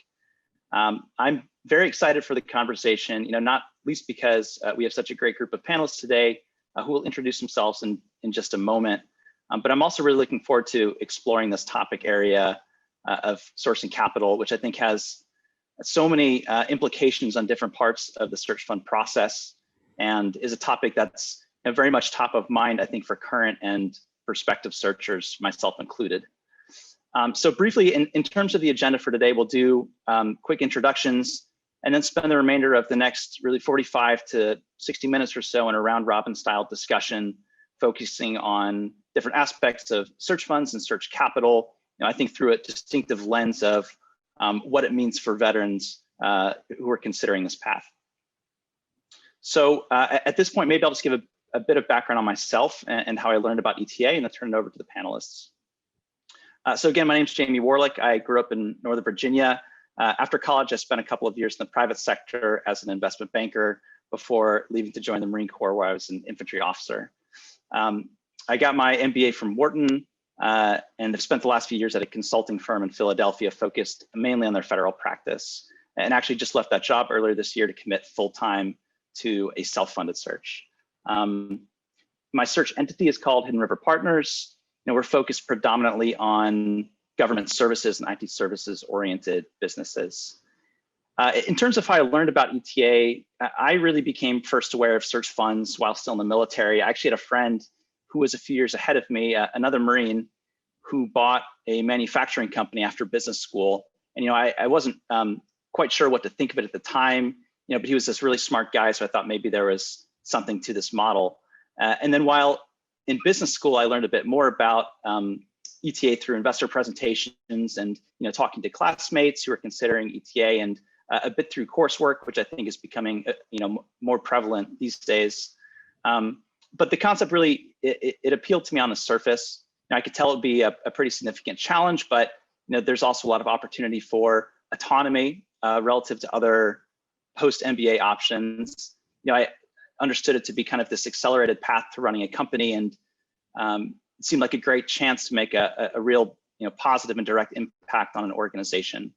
Speaker 9: I'm very excited for the conversation, not least because we have such a great group of panelists today who will introduce themselves in just a moment. But I'm also really looking forward to exploring this topic area of sourcing capital, which I think has so many implications on different parts of the search fund process, and is a topic that's very much top of mind, I think, for current and prospective searchers, myself included. So briefly, in terms of the agenda for today, we'll do quick introductions, and then spend the remainder of the next really 45 to 60 minutes or so in a round robin style discussion, focusing on different aspects of search funds and search capital, I think through a distinctive lens of what it means for veterans who are considering this path. So at this point, maybe I'll just give a bit of background on myself and how I learned about ETA, and then turn it over to the panelists. So again, my name's Jamie Warlick. I grew up in Northern Virginia. After college, I spent a couple of years in the private sector as an investment banker before leaving to join the Marine Corps, where I was an infantry officer. I got my MBA from Wharton and have spent the last few years at a consulting firm in Philadelphia focused mainly on their federal practice, and actually just left that job earlier this year to commit full-time to a self-funded search. My search entity is called Hidden River Partners. We're focused predominantly on government services and IT services oriented businesses. In terms of how I learned about ETA, I really became first aware of search funds while still in the military. I actually had a friend who was a few years ahead of me, another Marine, who bought a manufacturing company after business school. And I wasn't quite sure what to think of it at the time, but he was this really smart guy, so I thought maybe there was something to this model. And then while in business school, I learned a bit more about ETA through investor presentations and talking to classmates who are considering ETA, and a bit through coursework, which I think is becoming more prevalent these days. But the concept really it appealed to me on the surface. I could tell it would be a pretty significant challenge, but there's also a lot of opportunity for autonomy relative to other post-MBA options. I understood it to be kind of this accelerated path to running a company, and it seemed like a great chance to make a real positive and direct impact on an organization.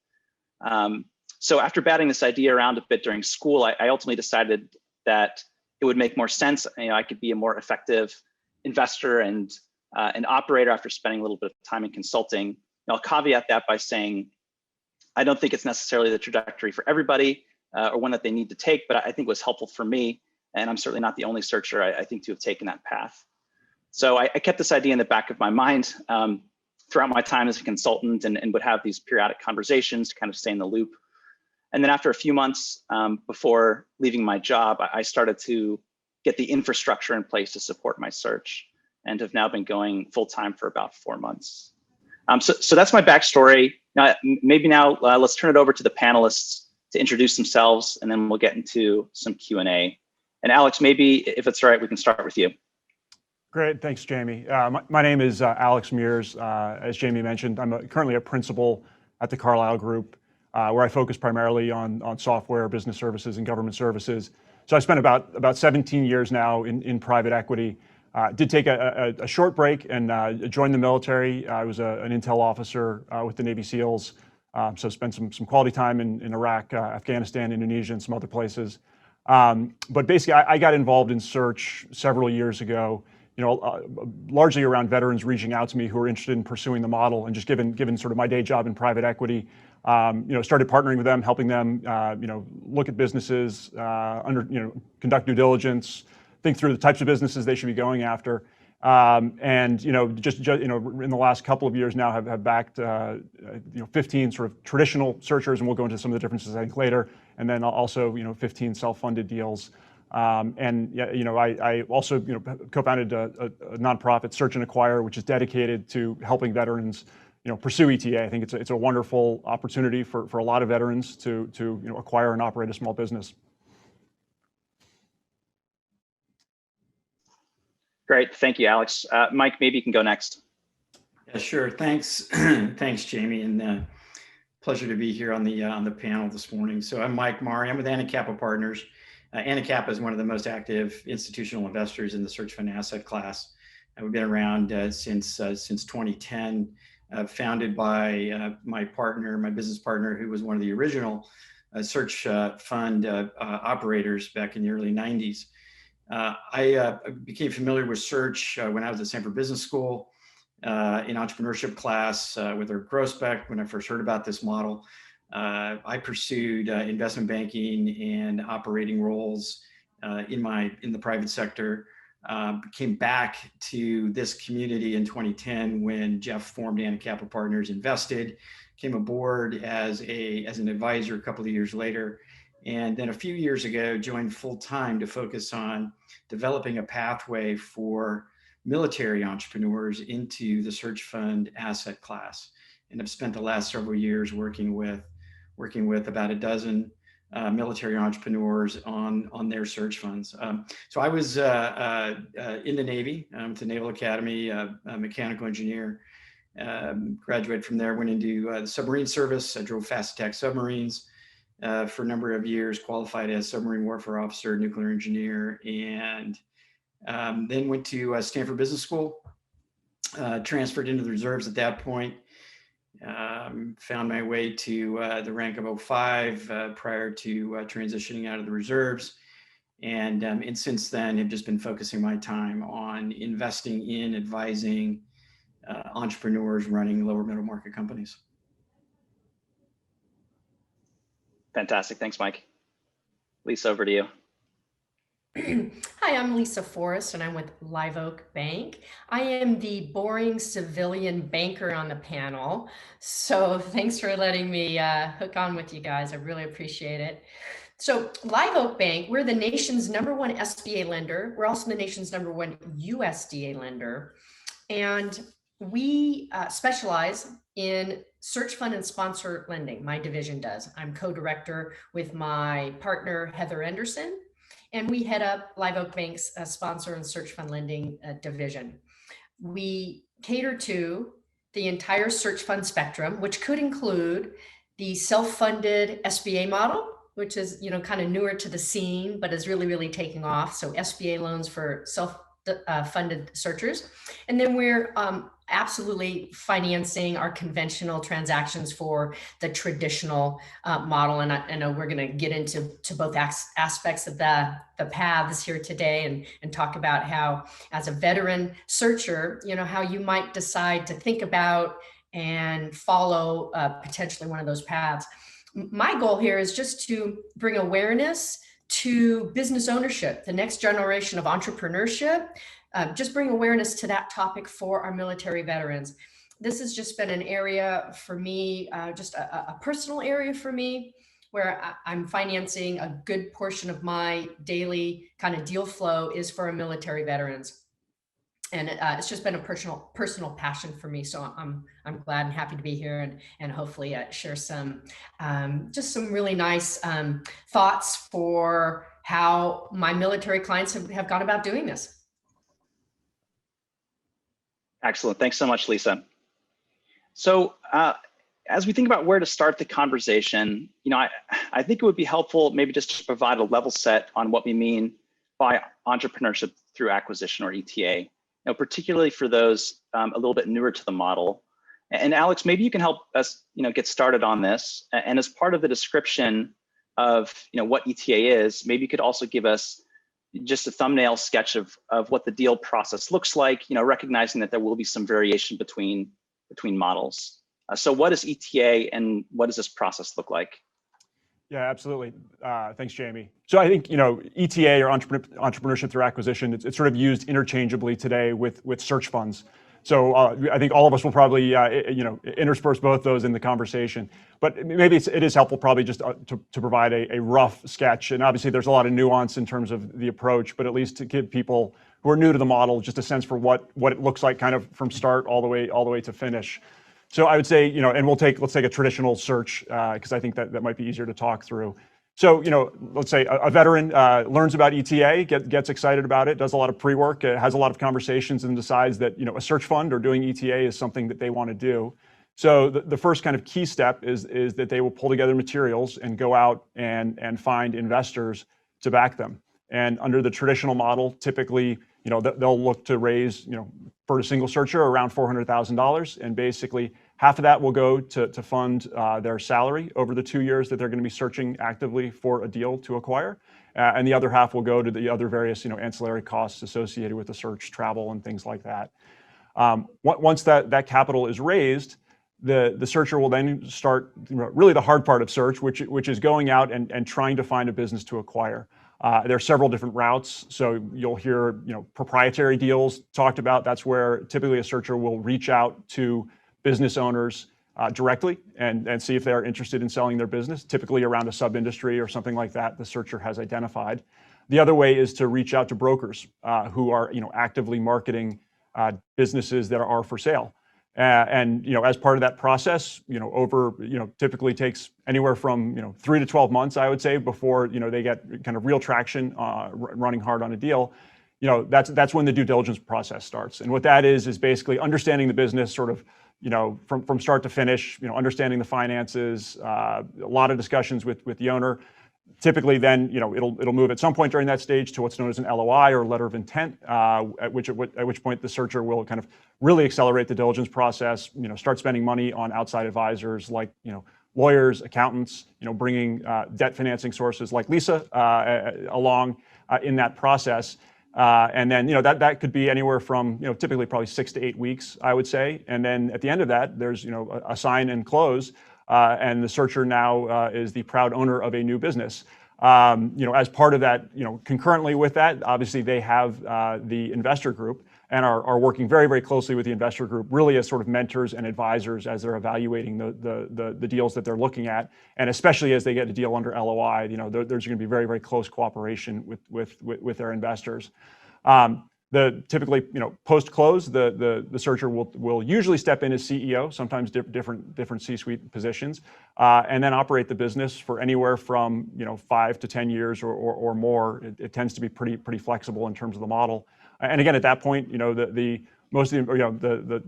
Speaker 9: So after batting this idea around a bit during school, I ultimately decided that it would make more sense. I could be a more effective investor and an operator after spending a little bit of time in consulting. And I'll caveat that by saying, I don't think it's necessarily the trajectory for everybody or one that they need to take, but I think it was helpful for me. And I'm certainly not the only searcher, I think, to have taken that path. So I kept this idea in the back of my mind throughout my time as a consultant, and would have these periodic conversations to kind of stay in the loop. And then after a few months before leaving my job, I started to get the infrastructure in place to support my search, and have now been going full-time for about 4 months. So that's my backstory. Now, maybe let's turn it over to the panelists to introduce themselves, and then we'll get into some Q&A. And Alex, maybe if it's all right, we can start with you.
Speaker 10: Great, thanks, Jamie. My name is Alex Mears. As Jamie mentioned, I'm currently a principal at the Carlyle Group, where I focus primarily on software, business services, and government services. So I spent about 17 years now in private equity. Did take a short break and joined the military. I was an intel officer with the Navy SEALs, so spent some quality time in Iraq, Afghanistan, Indonesia, and some other places. But basically, I got involved in search several years ago, largely around veterans reaching out to me who are interested in pursuing the model, and just given sort of my day job in private equity, started partnering with them, helping them, look at businesses, conduct due diligence, think through the types of businesses they should be going after. And in the last couple of years now have backed 15 sort of traditional searchers, and we'll go into some of the differences I think later, and then also 15 self-funded deals. I also co-founded a nonprofit, Search and Acquire, which is dedicated to helping veterans pursue ETA. I think it's a wonderful opportunity for a lot of veterans to acquire and operate a small business.
Speaker 9: Great, thank you, Alex. Mike, maybe you can go next.
Speaker 11: Yeah, sure. Thanks, thanks, Jamie, and pleasure to be here on the panel this morning. So I'm Mike Mari. I'm with Anacapa Partners. Anacapa is one of the most active institutional investors in the search fund asset class. We've been around since 2010, founded by my business partner, who was one of the original search fund operators back in the early 90s. I became familiar with search when I was at Stanford Business School in entrepreneurship class with our growth spec. When I first heard about this model, I pursued investment banking and operating roles in the private sector. Came back to this community in 2010 when Jeff formed Anacapa Partners, invested, came aboard as an advisor a couple of years later. And then a few years ago, joined full-time to focus on developing a pathway for military entrepreneurs into the search fund asset class. And I've spent the last several years working with about a dozen military entrepreneurs on their search funds. So I was in the Navy, with the Naval Academy, a mechanical engineer. Graduated from there, went into the submarine service. I drove fast attack submarines for a number of years, qualified as submarine warfare officer, nuclear engineer, and then went to Stanford Business School, transferred into the reserves at that point. Found my way to the rank of 05 prior to transitioning out of the reserves. And since then have just been focusing my time on investing in, advising entrepreneurs running lower middle market companies.
Speaker 9: Fantastic. Thanks, Mike. Lisa, over to you.
Speaker 12: Hi, I'm Lisa Forrest, and I'm with Live Oak Bank. I am the boring civilian banker on the panel. So thanks for letting me hook on with you guys. I really appreciate it. So Live Oak Bank, we're the nation's #1 SBA lender. We're also the nation's #1 USDA lender. And we specialize in search fund and sponsor lending. My division does. I'm co-director with my partner, Heather Anderson. And we head up Live Oak Bank's sponsor and search fund lending division. We cater to the entire search fund spectrum, which could include the self-funded SBA model, which is kind of newer to the scene, but is really, really taking off. So SBA loans for self-funded searchers. And then we're absolutely financing our conventional transactions for the traditional model. And I know we're going to get into both aspects of the paths here today and talk about how, as a veteran searcher, how you might decide to think about and follow potentially one of those paths. My goal here is just to bring awareness to business ownership, the next generation of entrepreneurship. Just bring awareness to that topic for our military veterans. This has just been an area for me, just a personal area for me, where I'm financing a good portion of my daily kind of deal flow is for our military veterans. And it's just been a personal passion for me. So I'm glad and happy to be here and hopefully share some just some really nice thoughts for how my military clients have gone about doing this.
Speaker 9: Excellent. Thanks so much, Lisa. So as we think about where to start the conversation, I think it would be helpful maybe just to provide a level set on what we mean by entrepreneurship through acquisition, or ETA. Particularly for those a little bit newer to the model. And Alex, maybe you can help us, get started on this. And as part of the description of, what ETA is, maybe you could also give us just a thumbnail sketch of what the deal process looks like, recognizing that there will be some variation between models. So what is ETA and what does this process look like?
Speaker 10: Yeah, absolutely. Thanks, Jamie. So I think, ETA, or entrepreneurship through acquisition, it's sort of used interchangeably today with search funds. So I think all of us will probably, intersperse both those in the conversation. But maybe it is helpful probably just to provide a rough sketch. And obviously there's a lot of nuance in terms of the approach, but at least to give people who are new to the model just a sense for what it looks like kind of from start all the way to finish. So I would say, and let's take a traditional search because I think that might be easier to talk through. So, let's say a veteran learns about ETA, gets excited about it, does a lot of pre-work, has a lot of conversations, and decides that, a search fund or doing ETA is something that they want to do. So the first kind of key step is that they will pull together materials and go out and find investors to back them. And under the traditional model, typically, they'll look to raise, for a single searcher around $400,000, and basically half of that will go to fund their salary over the 2 years that they're going to be searching actively for a deal to acquire, and the other half will go to the other various ancillary costs associated with the search, travel, and things like that. Once that capital is raised, the searcher will then start really the hard part of search, which is going out and trying to find a business to acquire. There are several different routes. So you'll hear, proprietary deals talked about. That's where typically a searcher will reach out to business owners directly and see if they're interested in selling their business, typically around a sub-industry or something like that the searcher has identified. The other way is to reach out to brokers who are, actively marketing businesses that are for sale. And as part of that process, typically takes anywhere from 3 to 12 months, I would say, before they get kind of real traction running hard on a deal. That's when the due diligence process starts. And what that is basically understanding the business sort of from start to finish, understanding the finances, a lot of discussions with the owner. Typically then, it'll move at some point during that stage to what's known as an LOI or letter of intent, at which point the searcher will kind of really accelerate the diligence process, start spending money on outside advisors like, lawyers, accountants, bringing debt financing sources like Lisa along in that process. And then, that could be anywhere from, typically probably 6 to 8 weeks, I would say. And then at the end of that, there's, a sign and close. And the searcher now is the proud owner of a new business. As part of that, concurrently with that, obviously they have the investor group and are working very, very closely with the investor group, really as sort of mentors and advisors as they're evaluating the deals that they're looking at. And especially as they get a deal under LOI, there's going to be very, very close cooperation with their investors. Typically, post-close, the searcher will usually step in as CEO, sometimes different C-suite positions, and then operate the business for anywhere from 5 to 10 years or more. It tends to be pretty flexible in terms of the model. And again, at that point, the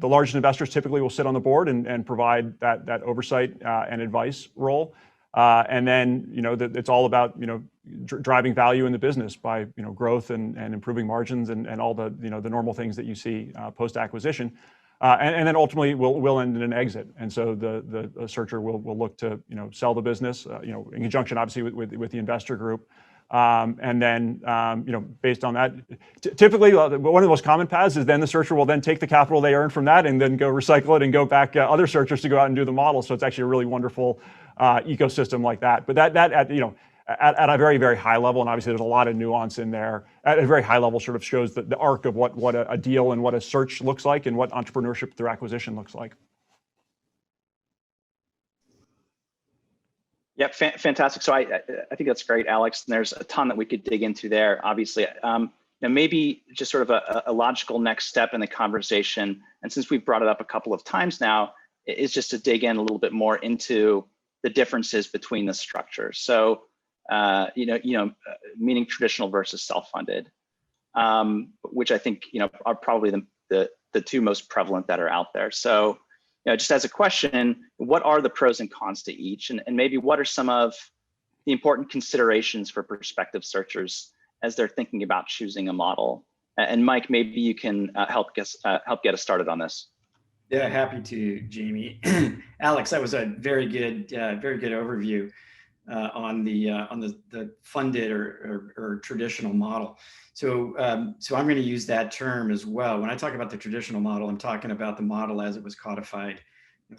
Speaker 10: largest investors typically will sit on the board and provide that oversight and advice role. And then, it's all about, driving value in the business by, growth and improving margins and all the normal things that you see post-acquisition. And then ultimately we'll end in an exit. And so the searcher will look to, sell the business, in conjunction, obviously, with the investor group. And then, based on that, typically one of the most common paths is then the searcher will then take the capital they earn from that and then go recycle it and go back other searchers to go out and do the model. So it's actually a really wonderful ecosystem like that. But that at a very, very high level, and obviously there's a lot of nuance in there, at a very high level sort of shows the arc of what a deal and what a search looks like and what entrepreneurship through acquisition looks like.
Speaker 9: Yeah, fantastic. So I think that's great, Alex. And there's a ton that we could dig into there, obviously. Maybe just sort of a logical next step in the conversation, and since we've brought it up a couple of times now, is just to dig in a little bit more into the differences between the structures. So, meaning traditional versus self-funded, which I think, are probably the two most prevalent that are out there. So, just as a question, what are the pros and cons to each? And maybe what are some of the important considerations for prospective searchers as they're thinking about choosing a model? And Mike, maybe you can help get us started on this.
Speaker 11: Yeah, happy to, Jamie. Alex, that was a very good overview on the funded or traditional model. So I'm going to use that term as well. When I talk about the traditional model, I'm talking about the model as it was codified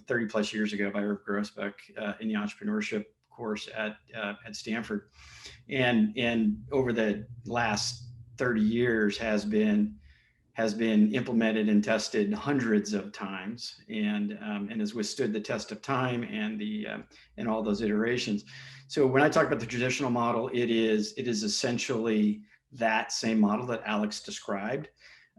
Speaker 11: 30 plus years ago by Irv Grousbeck in the entrepreneurship course at Stanford, and over the last 30 years has been implemented and tested hundreds of times, and has withstood the test of time and all those iterations. So when I talk about the traditional model, it is essentially that same model that Alex described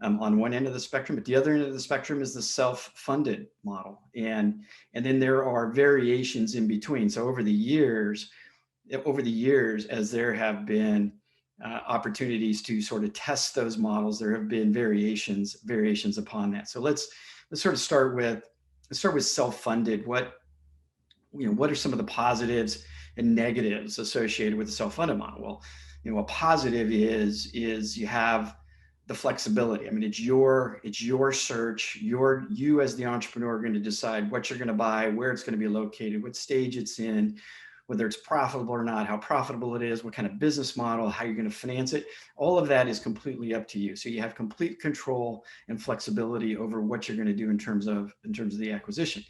Speaker 11: on one end of the spectrum, but the other end of the spectrum is the self-funded model, and then there are variations in between. So over the years, as there have been opportunities to sort of test those models, there have been variations upon that. So let's sort of start with self-funded. What are some of the positives and negatives associated with the self-funded model? Well, a positive is you have the flexibility. I mean, it's your search. You as the entrepreneur are going to decide what you're going to buy, where it's going to be located, what stage it's in, whether it's profitable or not, how profitable it is, what kind of business model, how you're going to finance it. All of that is completely up to you. So you have complete control and flexibility over what you're going to do in terms of the acquisition.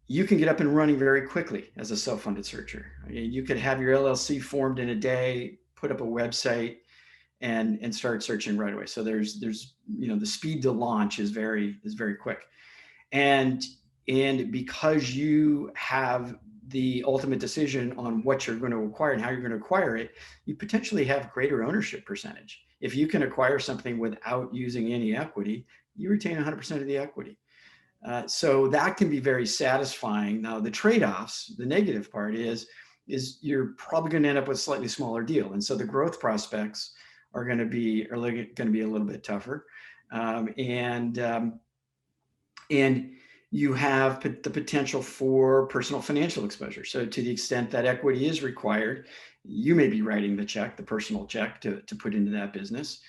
Speaker 11: You can get up and running very quickly as a self-funded searcher. I mean, you could have your LLC formed in a day, put up a website, and start searching right away. So there's the speed to launch is very quick, and because you have the ultimate decision on what you're going to acquire and how you're going to acquire it, you potentially have greater ownership percentage. If you can acquire something without using any equity, you retain 100% of the equity. So that can be very satisfying. Now, the trade-offs, the negative part is you're probably going to end up with a slightly smaller deal. And so the growth prospects are going to be a little bit tougher. And you have the potential for personal financial exposure. So to the extent that equity is required, you may be writing the check, the personal check to put into that business.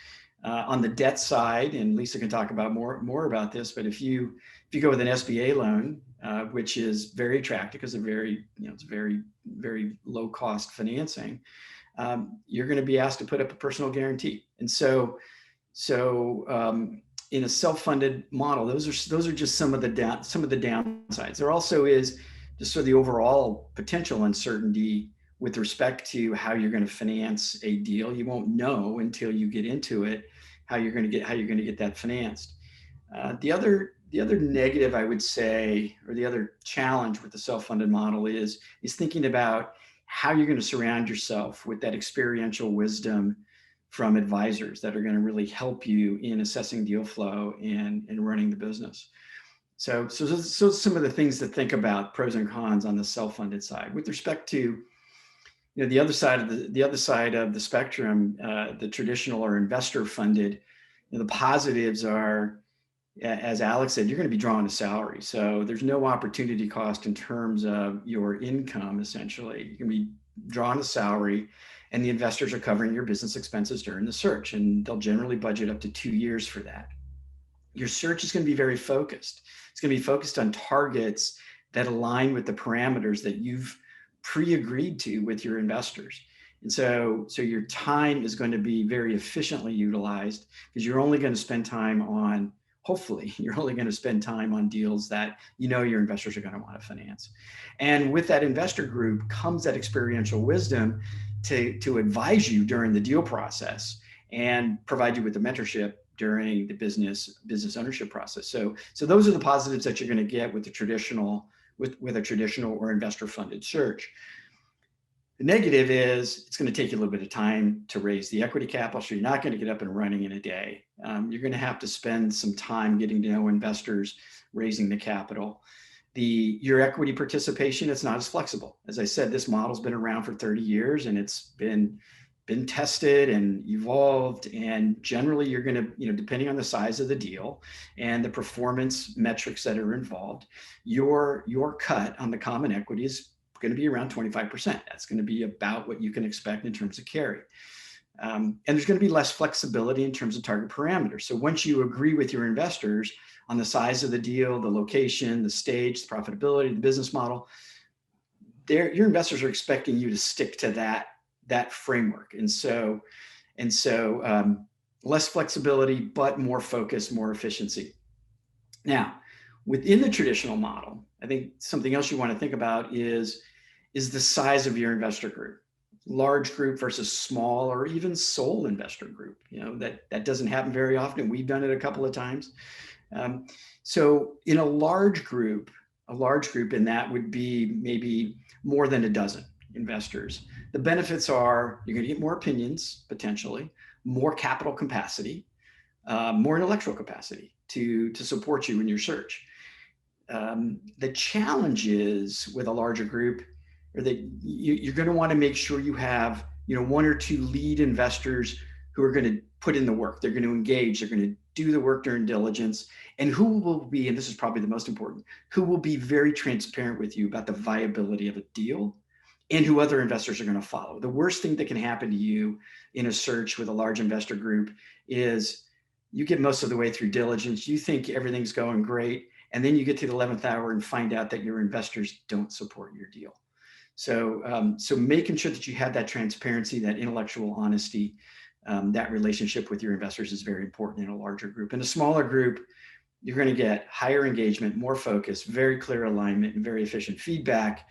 Speaker 11: On the debt side, and Lisa can talk about more about this, but if you go with an SBA loan, which is very attractive because it's very low cost financing, you're going to be asked to put up a personal guarantee. And so in a self-funded model, those are just some of the downsides. There also is just sort of the overall potential uncertainty with respect to how you're going to finance a deal. You won't know until you get into it how you're going to get that financed. The other negative, I would say, or the other challenge with the self-funded model is thinking about how you're going to surround yourself with that experiential wisdom from advisors that are going to really help you in assessing deal flow and running the business. So some of the things to think about, pros and cons on the self-funded side. With respect to the other side of the spectrum, the traditional or investor funded, the positives are, as Alex said, you're going to be drawing a salary. So there's no opportunity cost in terms of your income, essentially. You can be drawing a salary and the investors are covering your business expenses during the search, and they'll generally budget up to 2 years for that. Your search is going to be very focused. It's going to be focused on targets that align with the parameters that you've pre-agreed to with your investors. And so your time is going to be very efficiently utilized because you're only going to spend time on, hopefully, you're only going to spend time on deals that your investors are going to want to finance. And with that investor group comes that experiential wisdom to advise you during the deal process and provide you with the mentorship during the business ownership process. So those are the positives that you're going to get with the traditional with a traditional or investor funded search. The negative is it's going to take you a little bit of time to raise the equity capital, so you're not going to get up and running in a day. You're going to have to spend some time getting to know investors, raising the capital. Your equity participation, it's not as flexible. As I said, this model's been around for 30 years and it's been tested and evolved. And generally you're going to, depending on the size of the deal and the performance metrics that are involved, your cut on the common equity is going to be around 25%. That's going to be about what you can expect in terms of carry. And there's going to be less flexibility in terms of target parameters. So once you agree with your investors on the size of the deal, the location, the stage, the profitability, the business model, your investors are expecting you to stick to that framework. And so less flexibility, but more focus, more efficiency. Now, within the traditional model, I think something else you want to think about is the size of your investor group. Large group versus small or even sole investor group. That doesn't happen very often. We've done it a couple of times. So in a large group, and that would be maybe more than a dozen investors. The benefits are you're going to get more opinions, potentially, more capital capacity, more intellectual capacity to support you in your search. The challenge is with a larger group, or that you're going to want to make sure you have, one or two lead investors who are going to put in the work. They're going to engage. They're going to do the work during diligence, and who will be, and this is probably the most important, who will be very transparent with you about the viability of a deal and who other investors are going to follow. The worst thing that can happen to you in a search with a large investor group is you get most of the way through diligence. You think everything's going great. And then you get to the 11th hour and find out that your investors don't support your deal. So making sure that you have that transparency, that intellectual honesty, that relationship with your investors is very important in a larger group. In a smaller group, you're going to get higher engagement, more focus, very clear alignment, and very efficient feedback.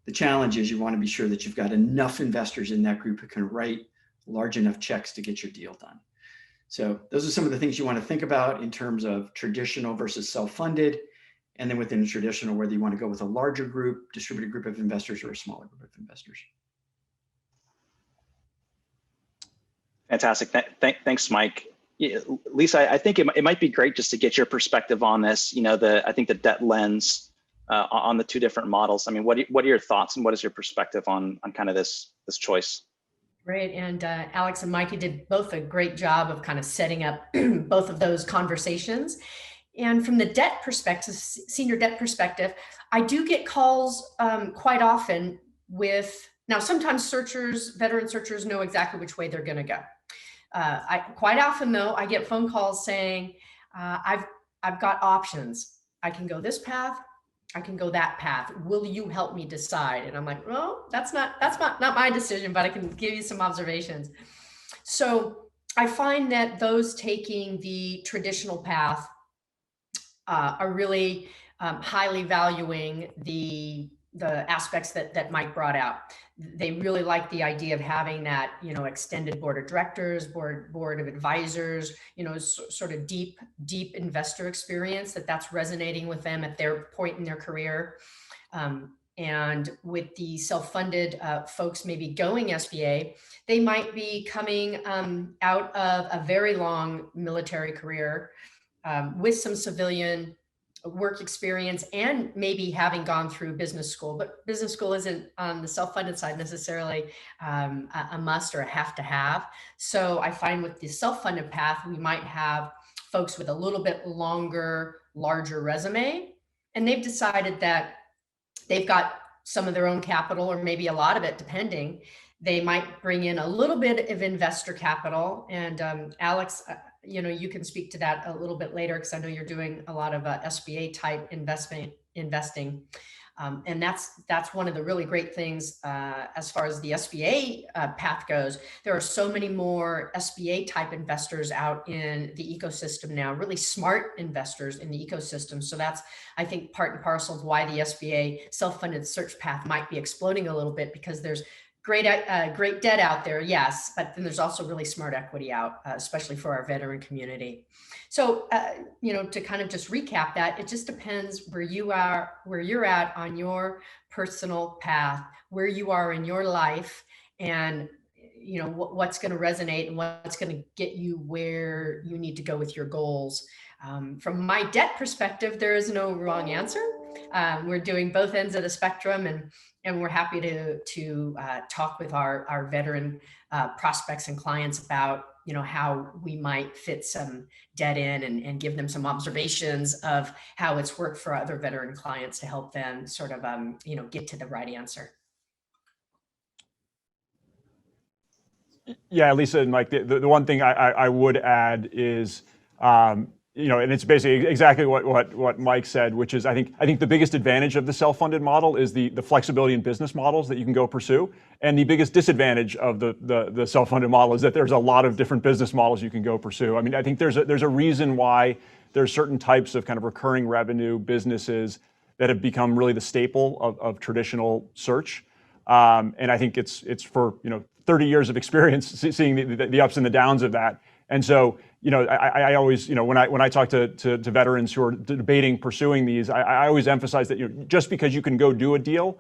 Speaker 11: The challenge is you want to be sure that you've got enough investors in that group who can write large enough checks to get your deal done. So those are some of the things you want to think about in terms of traditional versus self-funded. And then within traditional, whether you want to go with a larger group, distributed group of investors, or a smaller group of investors.
Speaker 9: Fantastic. Thanks, Mike. Yeah, Lisa, I think it might be great just to get your perspective on this. I think the debt lens on the two different models. I mean, what are your thoughts and what is your perspective on kind of this choice?
Speaker 12: Great. And Alex and Mikey did both a great job of kind of setting up both of those conversations. And from the debt perspective, senior debt perspective, I do get calls quite often now sometimes veteran searchers know exactly which way they're going to go. Quite often though, I get phone calls saying, I've got options. I can go this path. I can go that path. Will you help me decide? And I'm like, well, that's not my decision, but I can give you some observations. So I find that those taking the traditional path are really highly valuing the aspects that Mike brought out. They really like the idea of having that, extended board of directors, board of advisors, sort of deep investor experience that's resonating with them at their point in their career. And with the self-funded folks maybe going SBA, they might be coming out of a very long military career with some civilian work experience and maybe having gone through business school, but business school isn't on the self-funded side necessarily a must or a have to have. So I find with the self-funded path, we might have folks with a little bit longer, larger resume, and they've decided that they've got some of their own capital or maybe a lot of it, depending. They might bring in a little bit of investor capital. And Alex, you can speak to that a little bit later because I know you're doing a lot of SBA type investing. And that's one of the really great things as far as the SBA path goes. There are so many more SBA type investors out in the ecosystem now, really smart investors in the ecosystem. So that's, I think, part and parcel of why the SBA self-funded search path might be exploding a little bit, because there's great debt out there, yes, but then there's also really smart equity out, especially for our veteran community. So, to kind of just recap that, it just depends where you're at on your personal path, where you are in your life, and what's going to resonate and what's going to get you where you need to go with your goals. From my debt perspective, there is no wrong answer. We're doing both ends of the spectrum, and we're happy to talk with our veteran prospects and clients about how we might fit some debt in and give them some observations of how it's worked for other veteran clients to help them sort of get to the right answer.
Speaker 10: Yeah, Lisa and Mike, the one thing I would add is, and it's basically exactly what Mike said, which is I think the biggest advantage of the self-funded model is the flexibility in business models that you can go pursue, and the biggest disadvantage of the self-funded model is that there's a lot of different business models you can go pursue. I mean, I think there's a reason why there's certain types of kind of recurring revenue businesses that have become really the staple of traditional search, and I think it's for 30 years of experience seeing the ups and the downs of that. And so, I always, when I talk to veterans who are debating pursuing these, I always emphasize that just because you can go do a deal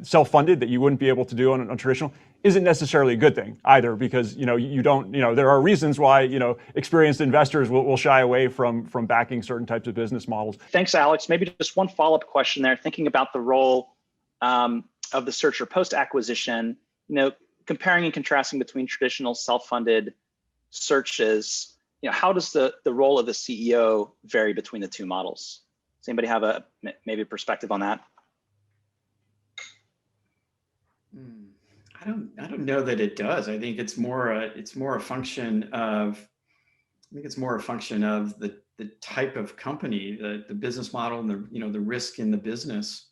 Speaker 10: self-funded that you wouldn't be able to do on traditional isn't necessarily a good thing either, because you don't, there are reasons why experienced investors will shy away from backing certain types of business models.
Speaker 9: Thanks, Alex. Maybe just one follow-up question there, thinking about the role of the searcher post-acquisition, comparing and contrasting between traditional self-funded searches, how does the role of the CEO vary between the two models? Does anybody have maybe a perspective on that?
Speaker 11: I don't know that it does. I think it's more a function of the type of company, the business model, and the risk in the business.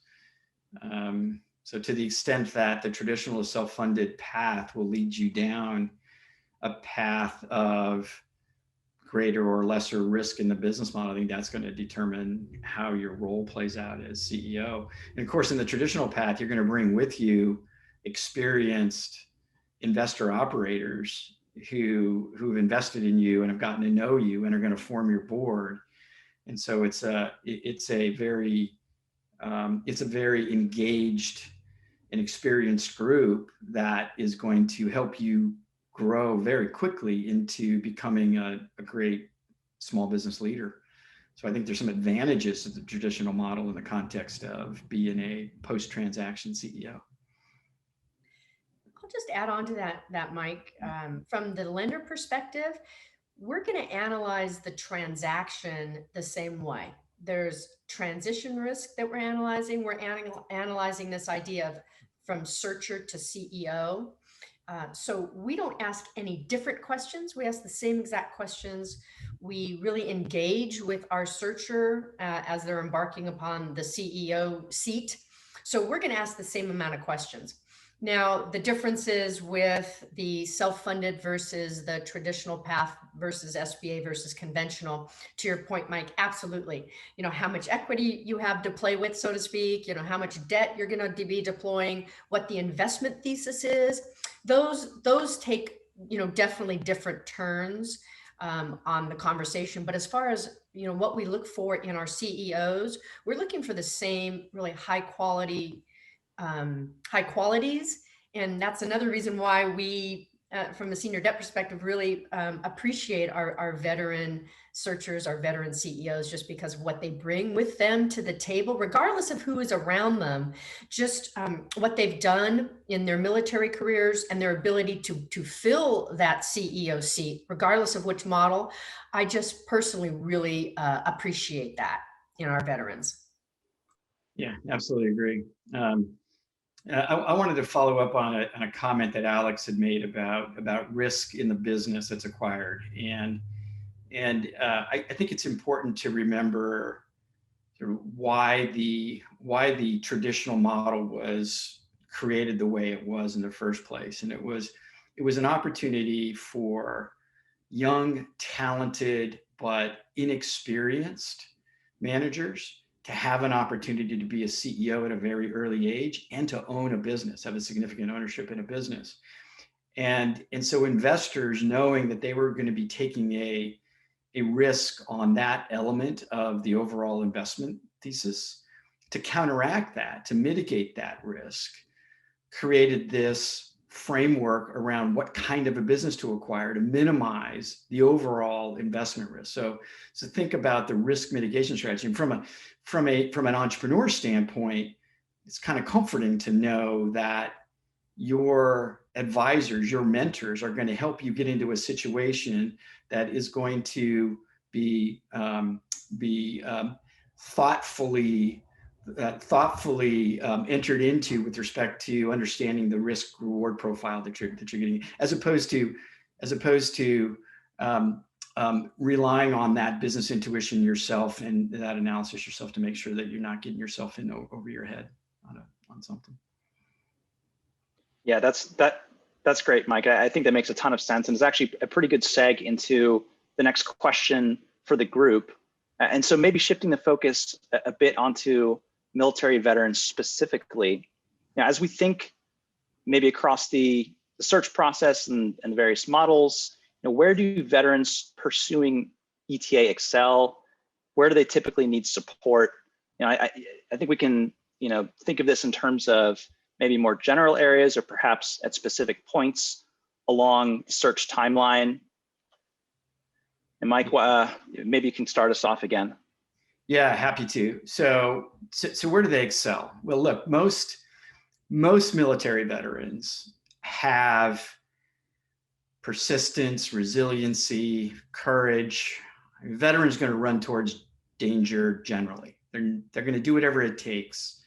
Speaker 11: So to the extent that the traditional self-funded path will lead you down a path of greater or lesser risk in the business model, I think that's going to determine how your role plays out as CEO. And of course, in the traditional path, you're going to bring with you experienced investor operators who've invested in you and have gotten to know you and are going to form your board. And so it's a very engaged and experienced group that is going to help you grow very quickly into becoming a great small business leader. So I think there's some advantages to the traditional model in the context of being a post-transaction CEO.
Speaker 12: I'll just add on to that Mike. From the lender perspective, we're going to analyze the transaction the same way. There's transition risk that we're analyzing. We're analyzing this idea of from searcher to CEO. So we don't ask any different questions. We ask the same exact questions. We really engage with our searcher as they're embarking upon the CEO seat. So we're going to ask the same amount of questions. Now, the differences with the self-funded versus the traditional path versus SBA versus conventional, to your point, Mike, absolutely. You know, how much equity you have to play with, so to speak, you know, how much debt you're going to be deploying, what the investment thesis is. Those take, you know, definitely different turns on the conversation. But as far as, you know, what we look for in our CEOs, we're looking for the same really high qualities. And that's another reason why we, from a senior debt perspective, really appreciate our veteran searchers, our veteran CEOs, just because of what they bring with them to the table, regardless of who is around them, just what they've done in their military careers and their ability to fill that CEO seat, regardless of which model. I just personally really appreciate that in our veterans.
Speaker 11: Yeah, absolutely agree. I wanted to follow up on a comment that Alex had made about risk in the business that's acquired, and I think it's important to remember sort of why the traditional model was created the way it was in the first place, and it was an opportunity for young, talented but inexperienced managers to have an opportunity to be a CEO at a very early age and to own a business, have a significant ownership in a business. And so investors, knowing that they were going to be taking a risk on that element of the overall investment thesis, to counteract that, to mitigate that risk, created this framework around what kind of a business to acquire to minimize the overall investment risk. So think about the risk mitigation strategy. And from an entrepreneur standpoint, it's kind of comforting to know that your advisors, your mentors are going to help you get into a situation that is going to be thoughtfully entered into with respect to understanding the risk reward profile that you're getting, as opposed to relying on that business intuition yourself and that analysis yourself to make sure that you're not getting yourself in over your head on something.
Speaker 9: Yeah, that's great, Mike. I think that makes a ton of sense, and it's actually a pretty good seg into the next question for the group. And so maybe shifting the focus a bit onto military veterans specifically. Now, as we think maybe across the search process and the various models, you know, where do veterans pursuing ETA excel? Where do they typically need support? You know, I think we can, you know, think of this in terms of maybe more general areas or perhaps at specific points along the search timeline. And Mike, maybe you can start us off again.
Speaker 11: Yeah, happy to. So where do they excel? Well, look, most military veterans have persistence, resiliency, courage. A veteran's going to run towards danger generally. They're going to do whatever it takes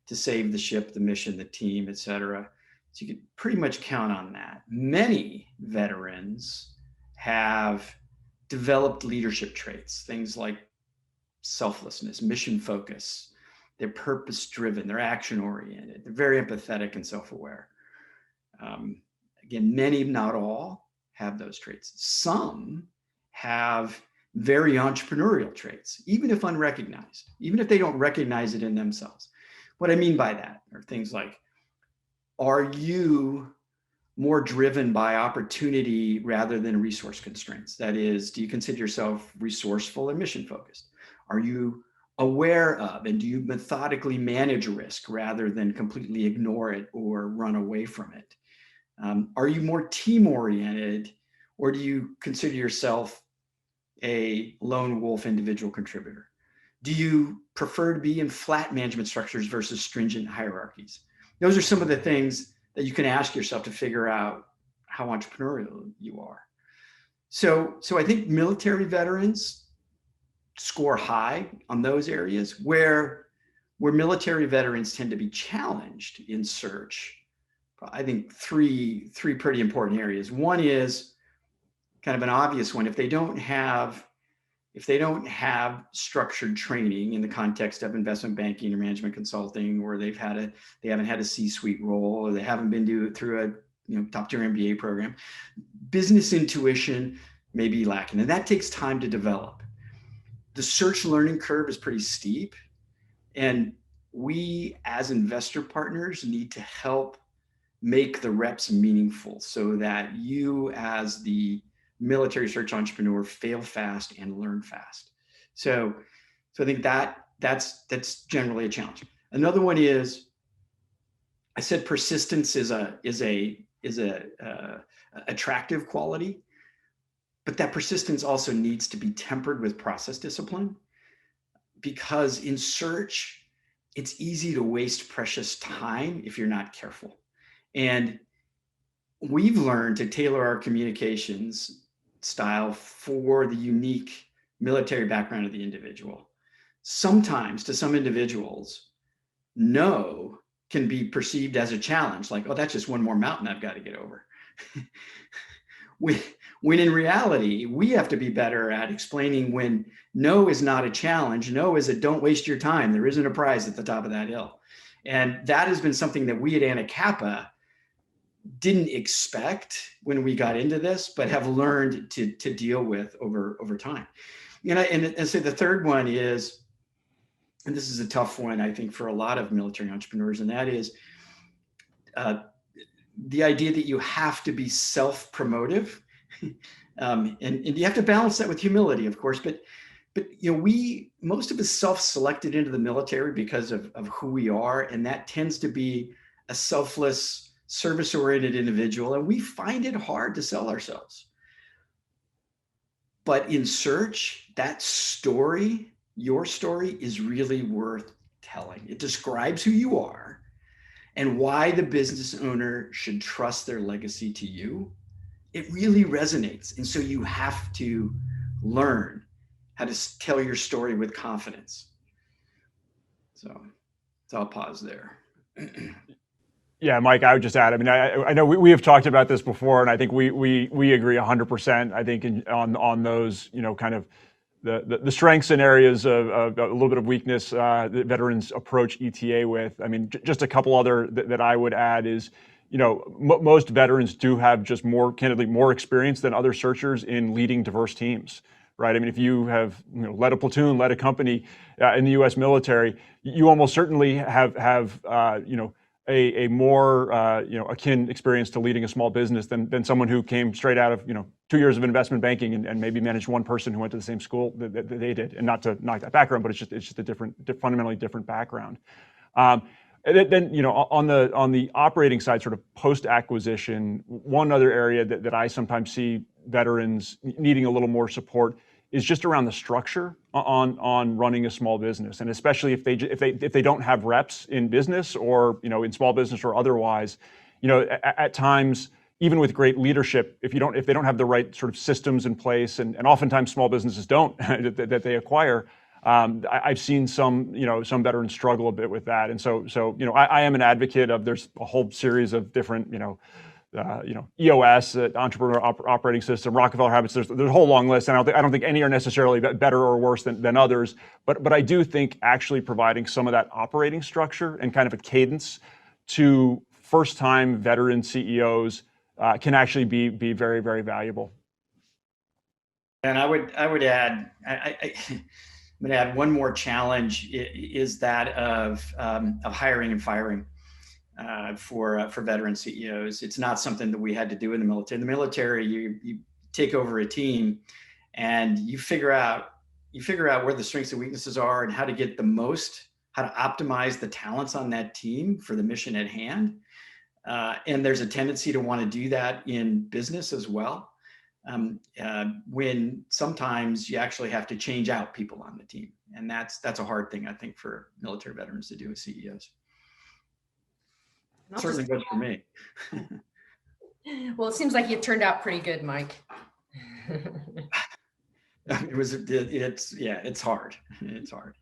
Speaker 11: to save the ship, the mission, the team, et cetera. So you can pretty much count on that. Many veterans have developed leadership traits, things like selflessness, mission focus. They're purpose-driven, they're action-oriented, they're very empathetic and self-aware. Again, many, not all, have those traits. Some have very entrepreneurial traits, even if unrecognized, even if they don't recognize it in themselves. What I mean by that are things like, are you more driven by opportunity rather than resource constraints? That is, do you consider yourself resourceful and mission focused? Are you aware of and do you methodically manage risk rather than completely ignore it or run away from it? Are you more team oriented, or do you consider yourself a lone wolf individual contributor? Do you prefer to be in flat management structures versus stringent hierarchies? Those are some of the things that you can ask yourself to figure out how entrepreneurial you are. So I think military veterans score high on those areas. Where military veterans tend to be challenged in search, I think three pretty important areas. One is kind of an obvious one. If they don't have structured training in the context of investment banking or management consulting, or they haven't had a C-suite role, or they haven't been through a top tier MBA program, business intuition may be lacking, and that takes time to develop. The search learning curve is pretty steep, and we as investor partners need to help make the reps meaningful so that you as the military search entrepreneur fail fast and learn fast. So I think that's generally a challenge. Another one is, I said persistence is a attractive quality, but that persistence also needs to be tempered with process discipline, because in search, it's easy to waste precious time if you're not careful. And we've learned to tailor our communications style for the unique military background of the individual. Sometimes to some individuals, no can be perceived as a challenge, like, oh, that's just one more mountain I've got to get over. When in reality, we have to be better at explaining when no is not a challenge. No is a don't waste your time. There isn't a prize at the top of that hill. And that has been something that we at Anna Kappa didn't expect when we got into this, but have learned to deal with over time. And so the third one is, and this is a tough one, I think, for a lot of military entrepreneurs, and that is the idea that you have to be self-promotive. And you have to balance that with humility, of course, but most of us self-selected into the military because of who we are, and that tends to be a selfless, service-oriented individual, and we find it hard to sell ourselves. But in search, that story, your story, is really worth telling. It describes who you are and why the business owner should trust their legacy to you. It really resonates. And so you have to learn how to tell your story with confidence. So I'll pause there.
Speaker 10: Yeah, Mike, I would just add, I mean, I know we have talked about this before, and I think we agree 100%, I think, on those, kind of the strengths and areas of a little bit of weakness that veterans approach ETA with. I mean, just a couple other that I would add is, most veterans do have just more experience than other searchers in leading diverse teams, right? I mean, if you have led a platoon, led a company in the U.S. military, you almost certainly have a more akin experience to leading a small business than someone who came straight out of 2 years of investment banking and maybe managed one person who went to the same school that they did. And not to knock that background, but it's just a fundamentally different background. Then on the operating side, sort of post acquisition, one other area that I sometimes see veterans needing a little more support is just around the structure on running a small business, and especially if they don't have reps in business or in small business or otherwise, at times, even with great leadership, if they don't have the right sort of systems in place, and oftentimes small businesses don't that they acquire, I've seen some veterans struggle a bit with that, and so I am an advocate of, there's a whole series of different EOS, Entrepreneur Operating System, Rockefeller Habits. There's a whole long list, and I don't think any are necessarily better or worse than others. But I do think actually providing some of that operating structure and kind of a cadence to first-time veteran CEOs can actually be very, very valuable.
Speaker 11: And I would add, I'm going to add one more challenge, is that of hiring and firing. For veteran CEOs. It's not something that we had to do in the military. In the military, you take over a team and you figure out where the strengths and weaknesses are and how to get the most, how to optimize the talents on that team for the mission at hand. And there's a tendency to want to do that in business as well, when sometimes you actually have to change out people on the team. And that's a hard thing, I think, for military veterans to do as CEOs. Certainly good for me.
Speaker 12: Well, it seems like you turned out pretty good, Mike.
Speaker 11: It's hard. It's hard.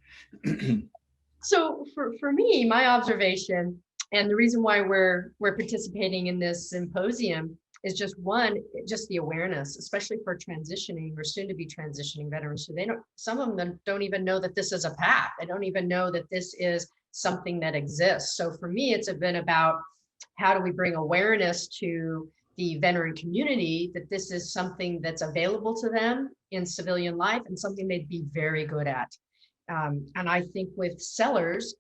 Speaker 12: So for me, my observation and the reason why we're participating in this symposium is just the awareness, especially for transitioning or soon to be transitioning veterans. So some of them don't even know that this is a path. They don't even know that this is something that exists. So for me, it's been about how do we bring awareness to the veteran community that this is something that's available to them in civilian life and something they'd be very good at. And I think with sellers,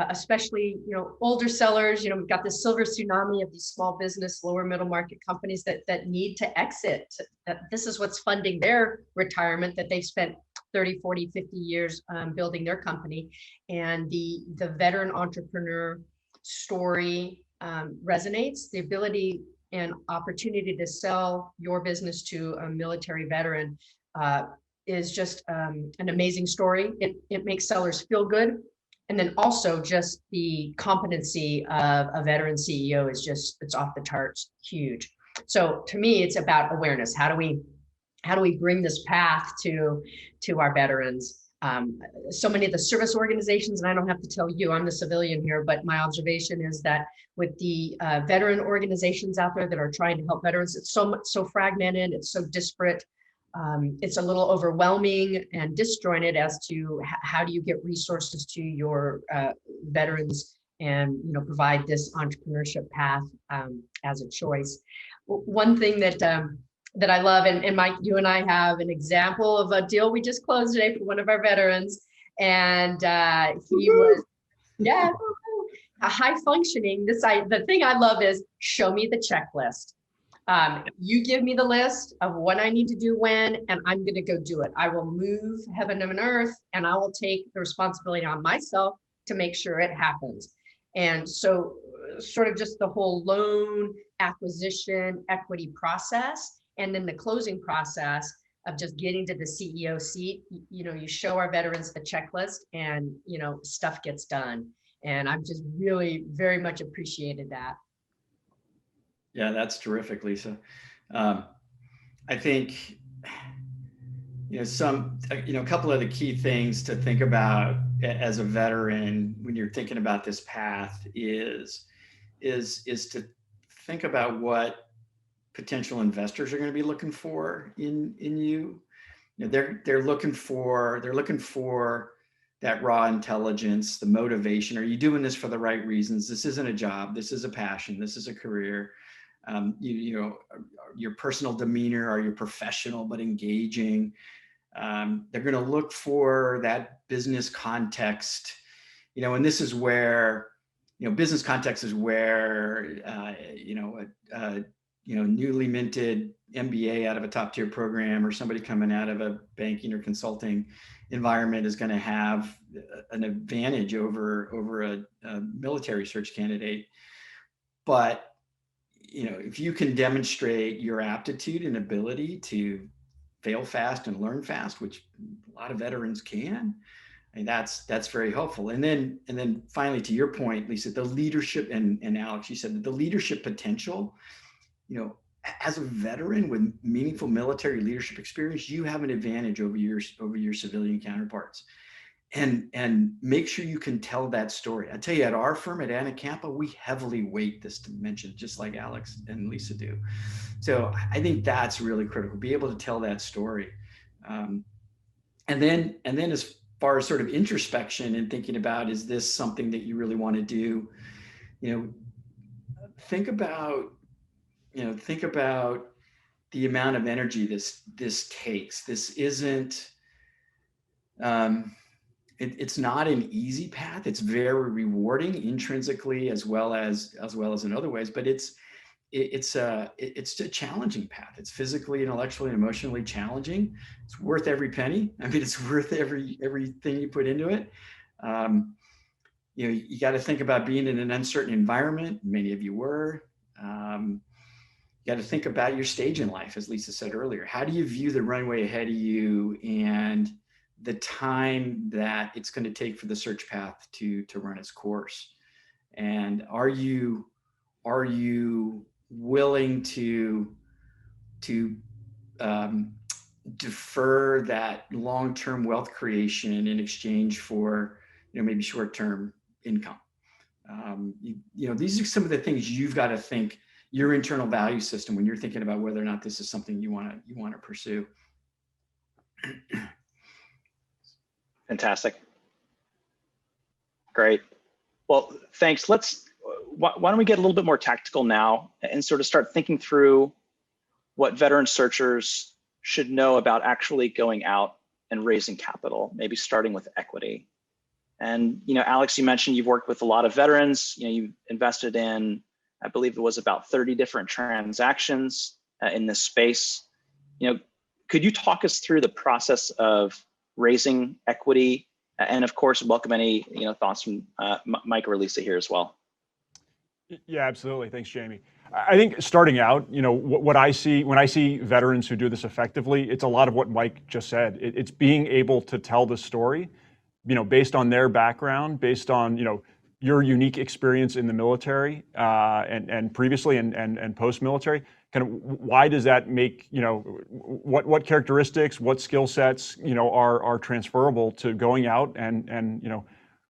Speaker 12: especially, older sellers, we've got this silver tsunami of these small business, lower middle market companies that need to exit. That this is what's funding their retirement, that they've spent 30, 40, 50 years building their company. And the veteran entrepreneur story resonates. The ability and opportunity to sell your business to a military veteran is just an amazing story. It makes sellers feel good. And then also just the competency of a veteran CEO is it's off the charts, huge. So to me, it's about awareness. How do we bring this path to our veterans? So many of the service organizations, and I don't have to tell you, I'm the civilian here, but my observation is that with the veteran organizations out there that are trying to help veterans, it's so fragmented, it's so disparate. It's a little overwhelming and disjointed as to how do you get resources to your veterans and provide this entrepreneurship path as a choice. One thing that I love, and Mike, you and I have an example of a deal we just closed today for one of our veterans, and he was a high functioning. The thing I love is show me the checklist. You give me the list of what I need to do when, and I'm going to go do it. I will move heaven and earth, and I will take the responsibility on myself to make sure it happens. And so sort of just the whole loan acquisition equity process, and then the closing process of just getting to the CEO seat, you show our veterans the checklist and, stuff gets done. And I've just really very much appreciated that.
Speaker 11: Yeah, that's terrific, Lisa. I think, a couple of the key things to think about as a veteran when you're thinking about this path is to think about what potential investors are going to be looking for in you. They're looking for that raw intelligence, the motivation. Are you doing this for the right reasons? This isn't a job. This is a passion. This is a career. Your personal demeanor, are you professional but engaging? They're going to look for that business context, and this is where, business context is where, newly minted MBA out of a top tier program or somebody coming out of a banking or consulting environment is going to have an advantage over a military search candidate. But if you can demonstrate your aptitude and ability to fail fast and learn fast, which a lot of veterans can, that's very helpful. And then finally, to your point, Lisa, the leadership, and Alex, you said that the leadership potential, as a veteran with meaningful military leadership experience, you have an advantage over your civilian counterparts. And make sure you can tell that story. I tell you, at our firm at Anacapa, we heavily weight this dimension, just like Alex and Lisa do. So I think that's really critical, be able to tell that story. And then as far as sort of introspection and thinking about, is this something that you really want to do? Think about the amount of energy this takes. This isn't, it's not an easy path. It's very rewarding intrinsically as well as in other ways, but it's a challenging path. It's physically, intellectually, and emotionally challenging. It's worth every penny. It's worth everything you put into it. you got to think about being in an uncertain environment. Many of you were. You got to think about your stage in life, as Lisa said earlier. How do you view the runway ahead of you and the time that it's going to take for the search path to run its course? And are you willing to defer that long-term wealth creation in exchange for maybe short-term income? These are some of the things you've got to think, your internal value system, when you're thinking about whether or not this is something you want to pursue.
Speaker 9: Fantastic. Great. Well, thanks. Why don't we get a little bit more tactical now and sort of start thinking through what veteran searchers should know about actually going out and raising capital, maybe starting with equity. And, Alex, you mentioned you've worked with a lot of veterans. You invested in, I believe it was about 30 different transactions in this space. Could you talk us through the process of raising equity? And of course, welcome any thoughts from Mike or Lisa here as well.
Speaker 10: Yeah, absolutely. Thanks, Jamie. I think starting out, what I see when I see veterans who do this effectively, it's a lot of what Mike just said. It's being able to tell the story, based on their background, based on, your unique experience in the military and previously and post-military. Kind of why does that make, what characteristics, what skill sets, are transferable to going out and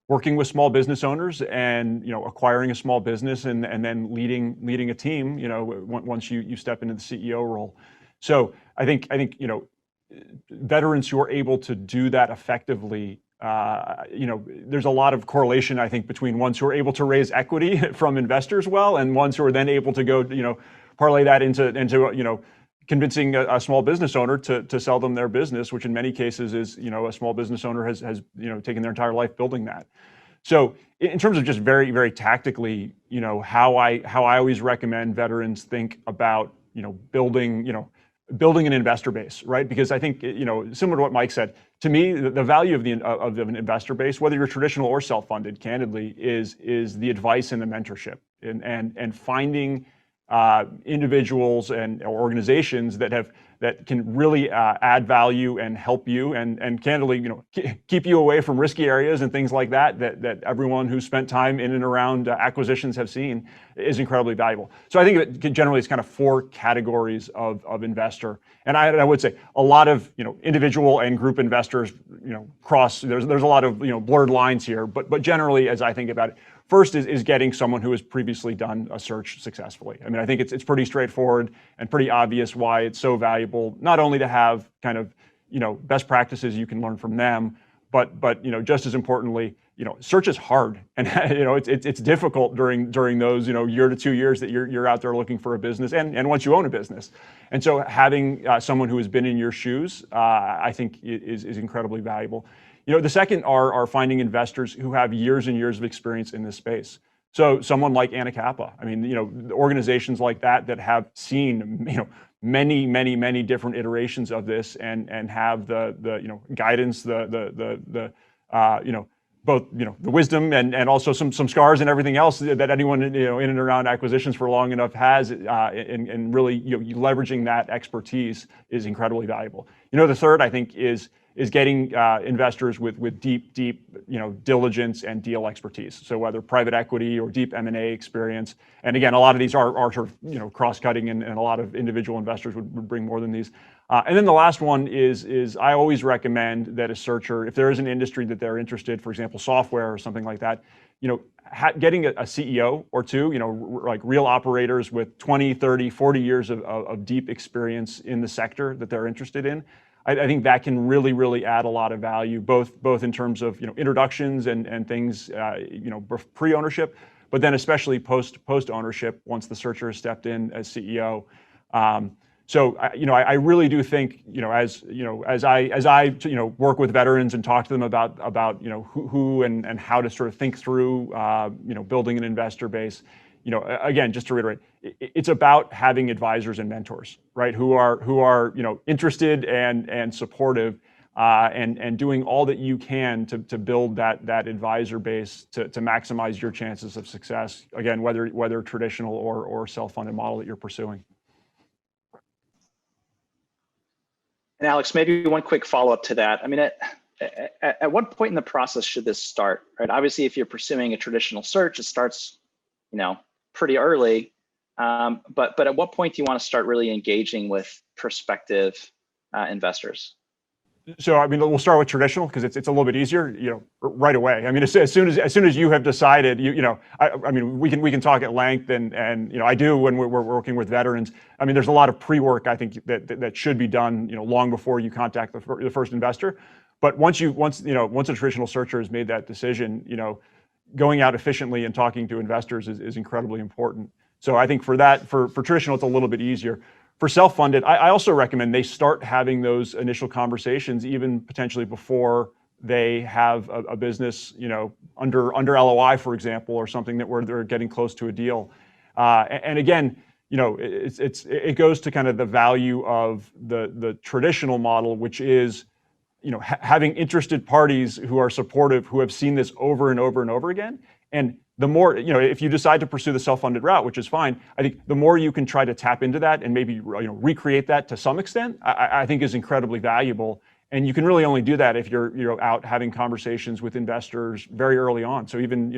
Speaker 10: working with small business owners and acquiring a small business and then leading a team once you step into the CEO role. So I think veterans who are able to do that effectively, there's a lot of correlation, I think, between ones who are able to raise equity from investors well and ones who are then able to go parlay that into convincing a small business owner to sell them their business, which in many cases is, a small business owner has taken their entire life building that. So in terms of just very, very tactically, how I always recommend veterans think about, building an investor base, right? Because I think, similar to what Mike said, to me, the value of an investor base, whether you're traditional or self-funded, candidly, is the advice and the mentorship and finding individuals and organizations that can really add value and help you and candidly, keep you away from risky areas and things like that everyone who's spent time in and around acquisitions have seen is incredibly valuable. So I think generally it's kind of 4 categories of investor. And I would say a lot of, individual and group investors, cross, there's a lot of, blurred lines here, but generally, as I think about it, first is getting someone who has previously done a search successfully. I mean, I think it's pretty straightforward and pretty obvious why it's so valuable, not only to have kind of, best practices you can learn from them, but just as importantly, search is hard and, it's difficult during those, year to 2 years that you're out there looking for a business and once you own a business. And so having someone who has been in your shoes, I think is incredibly valuable. The second are finding investors who have years and years of experience in this space. So someone like Anna Kappa, I mean, organizations like that have seen, many different iterations of this and have the guidance, both, the wisdom and also some scars and everything else that anyone, in and around acquisitions for long enough has, and really, leveraging that expertise is incredibly valuable. The third, I think, is getting investors with deep, diligence and deal expertise. So whether private equity or deep M&A experience, and again, a lot of these are sort of cross-cutting, and a lot of individual investors would bring more than these. And then the last one is I always recommend that a searcher, if there is an industry that they're interested, for example, software or something like that, getting a CEO or two, like real operators with 20, 30, 40 years of deep experience in the sector that they're interested in, I think that can really, really add a lot of value, both in terms of introductions and things, pre-ownership, but then especially post ownership once the searcher has stepped in as CEO. So I really do think as I work with veterans and talk to them about who and how to sort of think through building an investor base. Again, just to reiterate, it's about having advisors and mentors, right? Who are interested and supportive, and doing all that you can to build that advisor base to maximize your chances of success. Again, whether traditional or self-funded model that you're pursuing.
Speaker 9: And Alex, maybe one quick follow-up to that. I mean, at what point in the process should this start, right? Obviously, if you're pursuing a traditional search, it starts, pretty early. But at what point do you want to start really engaging with prospective investors?
Speaker 10: So, I mean, we'll start with traditional because it's a little bit easier, right away. I mean, as soon as you have decided, I mean, we can talk at length, and I do when we're working with veterans. I mean, there's a lot of pre-work I think that should be done, long before you contact the first investor. But once a traditional searcher has made that decision, going out efficiently and talking to investors is incredibly important. So I think for traditional, it's a little bit easier. For self-funded, I also recommend they start having those initial conversations even potentially before they have a business, under LOI, for example, or something where they're getting close to a deal. And again, it goes to kind of the value of the traditional model, which is, having interested parties who are supportive, who have seen this over and over and over again. And the more, if you decide to pursue the self-funded route, which is fine, I think the more you can try to tap into that and maybe recreate that to some extent, I think is incredibly valuable. And you can really only do that if you're out having conversations with investors very early on. So even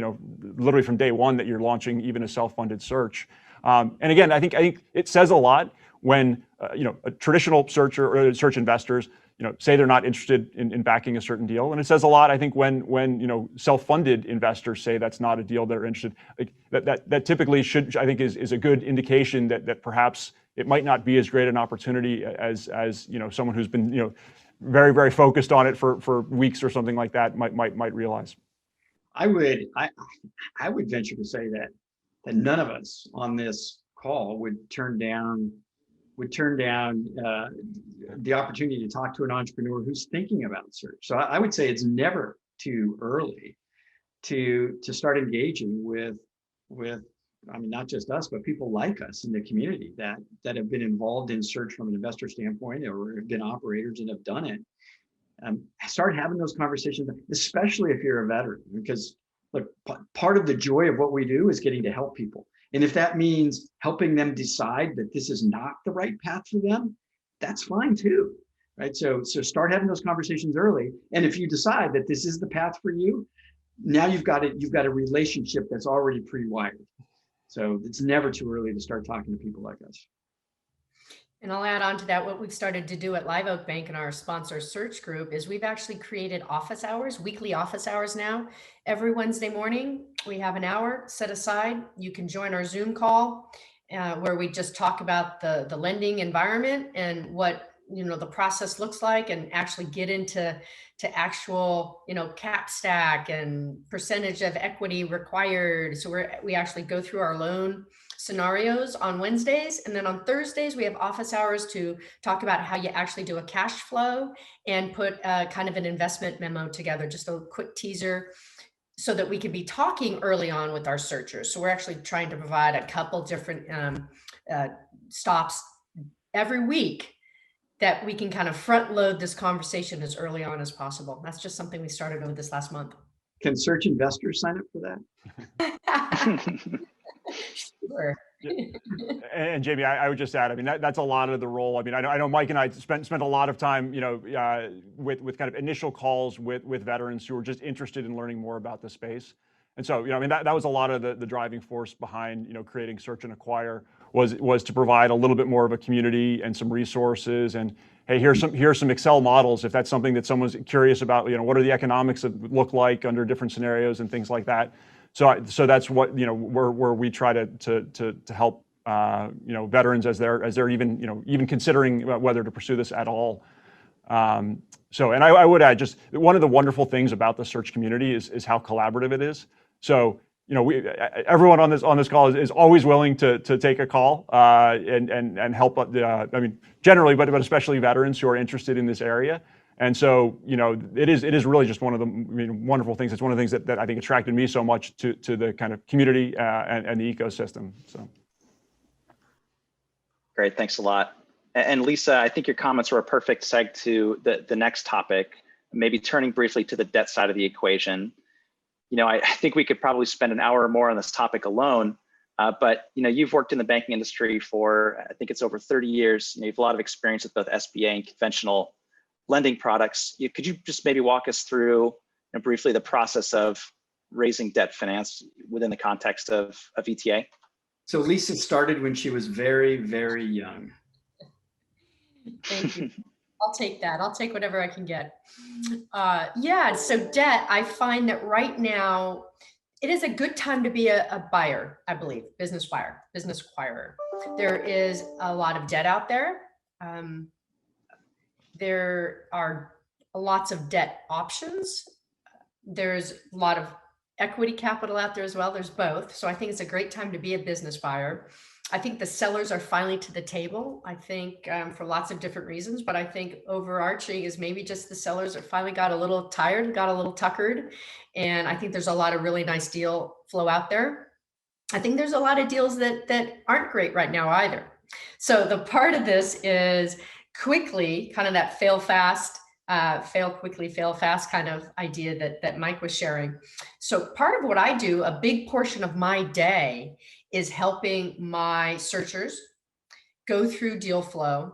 Speaker 10: literally from day one that you're launching even a self-funded search. And again, I think it says a lot when a traditional searcher or search investors say they're not interested in backing a certain deal. And it says a lot, I think, when self-funded investors say that's not a deal they're interested. Like that typically I think is a good indication that perhaps it might not be as great an opportunity as someone who's been very, very focused on it for weeks or something like that might realize.
Speaker 11: I would venture to say that none of us on this call would turn down the opportunity to talk to an entrepreneur who's thinking about search. So I would say it's never too early to start engaging with I mean, not just us, but people like us in the community that have been involved in search from an investor standpoint, or have been operators and have done it. Start having those conversations, especially if you're a veteran, because look, part of the joy of what we do is getting to help people. And if that means helping them decide that this is not the right path for them, that's fine too, right? So start having those conversations early. And if you decide that this is the path for you, now you've got a relationship that's already pre-wired. So it's never too early to start talking to people like us.
Speaker 12: And I'll add on to that, what we've started to do at Live Oak Bank and our sponsor search group is we've actually created office hours, weekly office hours now. Every Wednesday morning, we have an hour set aside. You can join our Zoom call where we just talk about the lending environment and what the process looks like, and actually get into actual cap stack and percentage of equity required. So we actually go through our loan scenarios on Wednesdays, and then on Thursdays we have office hours to talk about how you actually do a cash flow and put kind of an investment memo together, just a quick teaser, so that we can be talking early on with our searchers. So we're actually trying to provide a couple different stops every week that we can kind of front load this conversation as early on as possible. That's just something we started over this last month.
Speaker 11: Can search investors sign up for that?
Speaker 12: Sure.
Speaker 10: And Jamie, I would just add, I mean, that's a lot of the role. I mean, I know Mike and I spent a lot of time, with kind of initial calls with veterans who were just interested in learning more about the space. And so, I mean, that was a lot of the driving force behind, creating Search and Acquire was to provide a little bit more of a community and some resources. And hey, here's some Excel models if that's something that someone's curious about. What are the economics that look like under different scenarios and things like that. So that's what where we try to help veterans as they're even considering whether to pursue this at all. And I would add, just one of the wonderful things about the search community is how collaborative it is. So everyone on this call is always willing to take a call and help. I mean, generally, but especially veterans who are interested in this area. And so, it is really just one of the wonderful things. It's one of the things that I think attracted me so much to the kind of community and the ecosystem. So.
Speaker 9: Great, thanks a lot. And Lisa, I think your comments were a perfect seg to the next topic, maybe turning briefly to the debt side of the equation. I think we could probably spend an hour or more on this topic alone, but you've worked in the banking industry for, I think it's over 30 years. You have a lot of experience with both SBA and conventional lending products. Could you just maybe walk us through briefly the process of raising debt finance within the context of ETA?
Speaker 11: So Lisa started when she was very, very young.
Speaker 12: Thank you. I'll take that. I'll take whatever I can get. Yeah, so debt, I find that right now, it is a good time to be a buyer, I believe, business buyer, business acquirer. There is a lot of debt out there. There are lots of debt options. There's a lot of equity capital out there as well. There's both. So I think it's a great time to be a business buyer. I think the sellers are finally to the table, I think for lots of different reasons, but I think overarching is maybe just the sellers are finally got a little tired, got a little tuckered. And I think there's a lot of really nice deal flow out there. I think there's a lot of deals that aren't great right now either. So the part of this is quickly kind of that fail fast, fail quickly, fail fast kind of idea that Mike was sharing. So part of what I do, a big portion of my day is helping my searchers go through deal flow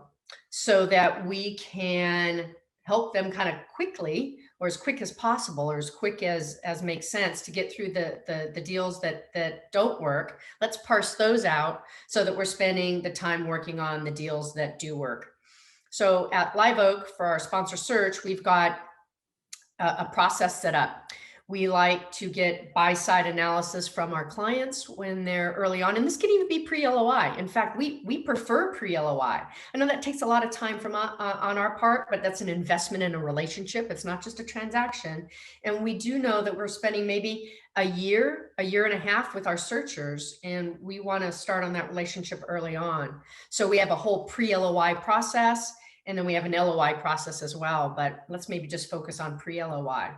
Speaker 12: so that we can help them kind of quickly, or as quick as possible, or as quick as makes sense, to get through the deals that don't work. Let's parse those out so that we're spending the time working on the deals that do work. So at Live Oak, for our sponsor search, we've got a process set up. We like to get buy-side analysis from our clients when they're early on, and this can even be pre-LOI. In fact, we prefer pre-LOI. I know that takes a lot of time from on our part, but that's an investment in a relationship. It's not just a transaction. And we do know that we're spending maybe a year and a half with our searchers, and we want to start on that relationship early on. So we have a whole pre-LOI process, and then we have an LOI process as well, but let's maybe just focus on pre-LOI.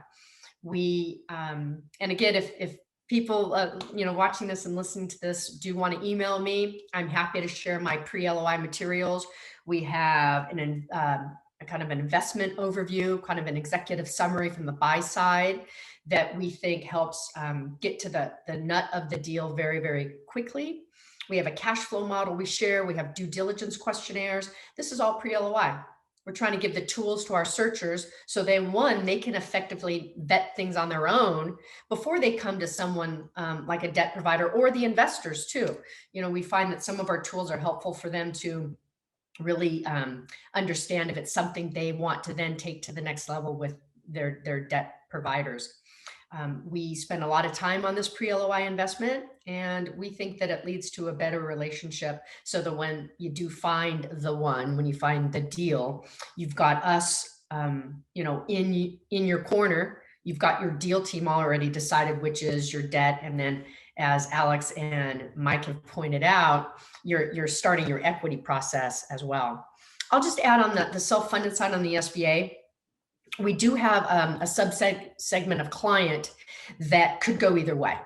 Speaker 12: And again, if people, watching this and listening to this do want to email me, I'm happy to share my pre-LOI materials. We have a kind of an investment overview, kind of an executive summary from the buy side that we think helps get to the nut of the deal very, very quickly. We have a cash flow model we share. We have due diligence questionnaires. This is all pre-LOI. We're trying to give the tools to our searchers so then, one, they can effectively vet things on their own before they come to someone like a debt provider or the investors too. We find that some of our tools are helpful for them to really understand if it's something they want to then take to the next level with their debt providers. We spend a lot of time on this pre-LOI investment, and we think that it leads to a better relationship so that when you do find when you find the deal, you've got us, in your corner. You've got your deal team already decided which is your debt. And then, as Alex and Mike have pointed out, you're starting your equity process as well. I'll just add on the self-funded side on the SBA. We do have a segment of client that could go either way.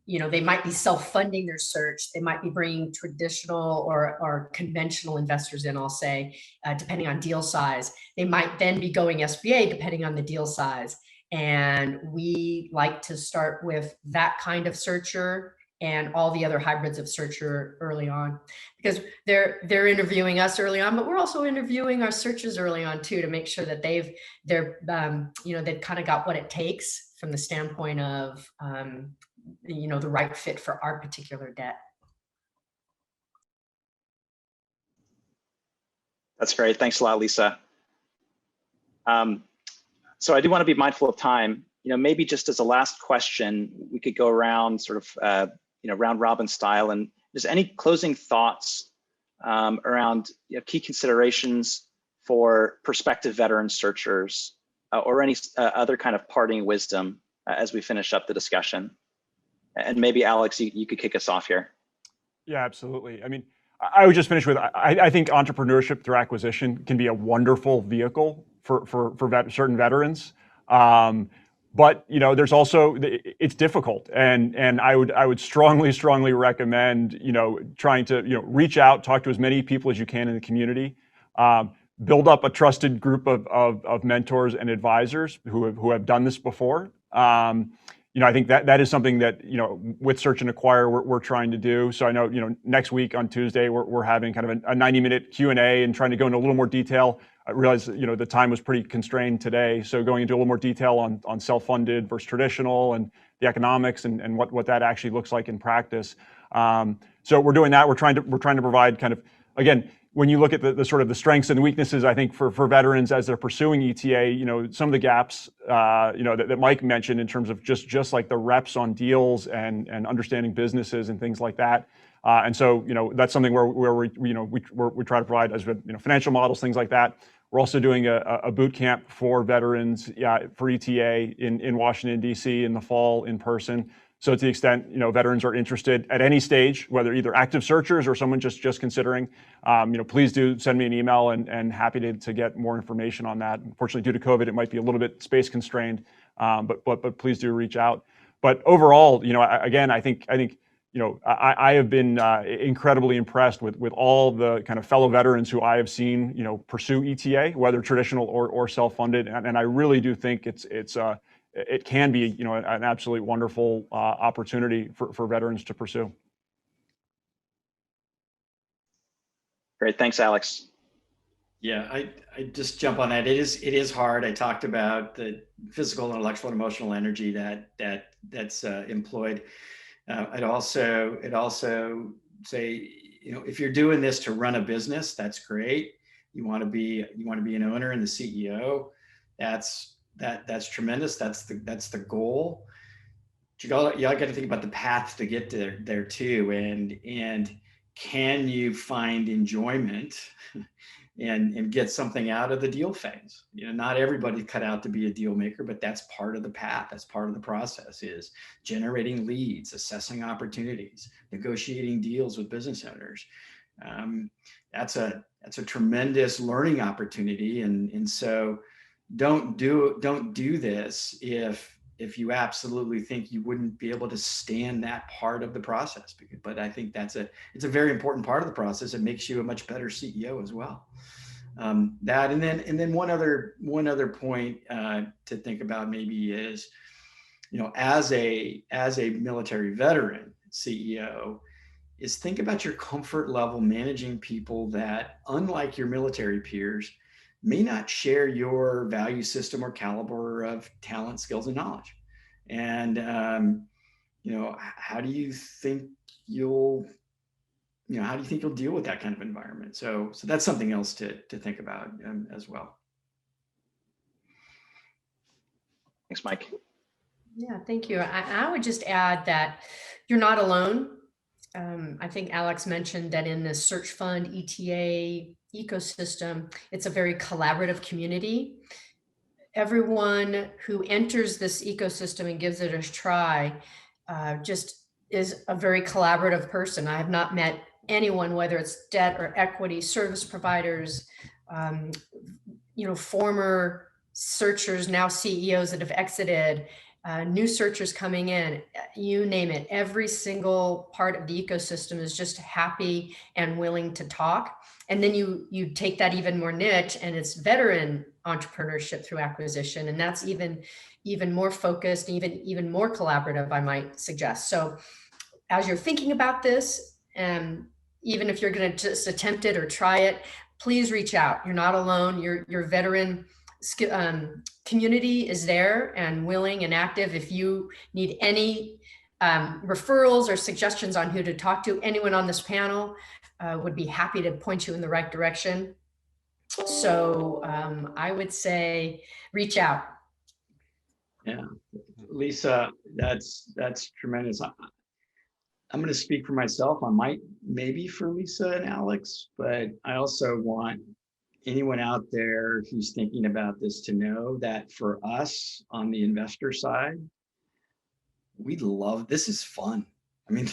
Speaker 12: They might be self-funding their search. They might be bringing traditional or conventional investors in, I'll say, depending on deal size. They might then be going SBA depending on the deal size. And we like to start with that kind of searcher and all the other hybrids of searcher early on, because they're interviewing us early on, but we're also interviewing our searchers early on too, to make sure that they've kind of got what it takes from the standpoint of the right fit for our particular debt.
Speaker 9: That's great. Thanks a lot, Lisa. So I do want to be mindful of time. Maybe just as a last question, we could go around sort of round robin style, and just any closing thoughts around key considerations for prospective veteran searchers or any other kind of parting wisdom as we finish up the discussion. And maybe Alex, you could kick us off here.
Speaker 10: Yeah, absolutely. I mean, I would just finish with, I think entrepreneurship through acquisition can be a wonderful vehicle for certain veterans. But there's also, it's difficult, and I would strongly recommend trying to reach out, talk to as many people as you can in the community, build up a trusted group of mentors and advisors who have done this before. I think that is something that with Search and Acquire we're trying to do. So I know next week on Tuesday we're having kind of a 90-minute Q&A and trying to go into a little more detail. I realize the time was pretty constrained today, so going into a little more detail on self-funded versus traditional and the economics and what that actually looks like in practice. So we're doing that. We're trying to provide kind of, again, when you look at the sort of the strengths and weaknesses, I think for veterans as they're pursuing ETA, some of the gaps, that Mike mentioned in terms of just like the reps on deals and understanding businesses and things like that. And so, that's something where we try to provide as financial models, things like that. We're also doing a boot camp for veterans, for ETA in Washington, D.C. in the fall in person. So to the extent veterans are interested at any stage, whether either active searchers or someone just considering, please do send me an email and happy to get more information on that. Unfortunately, due to COVID, it might be a little bit space constrained, but please do reach out. But overall, again, I think I have been incredibly impressed with all the kind of fellow veterans who I have seen pursue ETA, whether traditional or self-funded, and I really do think it can be an absolutely wonderful opportunity for veterans to pursue.
Speaker 9: Great, thanks, Alex.
Speaker 11: Yeah, I just jump on that. It is hard. I talked about the physical, intellectual, and emotional energy that's employed. I'd also say, if you're doing this to run a business, that's great. You want to be an owner and the CEO. That's tremendous. That's the goal. You got to think about the path to get there too, and can you find enjoyment and get something out of the deal phase? Not everybody cut out to be a deal maker, but that's part of the path. That's part of the process, is generating leads, assessing opportunities, negotiating deals with business owners. That's a tremendous learning opportunity, and so don't do this if you absolutely think you wouldn't be able to stand that part of the process. But I think it's a very important part of the process. It makes you a much better CEO as well. That and then one other point to think about maybe is, as a military veteran CEO, is think about your comfort level managing people that, unlike your military peers, may not share your value system or caliber of talent, skills, and knowledge. And, how do you think you'll deal with that kind of environment? So that's something else to think about as well.
Speaker 9: Thanks, Mike.
Speaker 12: Yeah, thank you. I would just add that you're not alone. I think Alex mentioned that in the search fund ETA ecosystem, it's a very collaborative community. Everyone who enters this ecosystem and gives it a try just is a very collaborative person. I have not met anyone, whether it's debt or equity, service providers, former searchers, now CEOs that have exited, new searchers coming in, you name it. Every single part of the ecosystem is just happy and willing to talk. And then you take that even more niche, and it's veteran entrepreneurship through acquisition. And that's even more focused, even more collaborative, I might suggest. So as you're thinking about this, even if you're going to just attempt it or try it, please reach out. You're not alone. Your veteran community is there and willing and active. If you need any referrals or suggestions on who to talk to, anyone on this panel would be happy to point you in the right direction. So I would say reach out.
Speaker 11: Yeah, Lisa, that's tremendous. I'm going to speak for myself. I might maybe for Lisa and Alex, but I also want anyone out there who's thinking about this to know that for us on the investor side, we love, this is fun. I mean,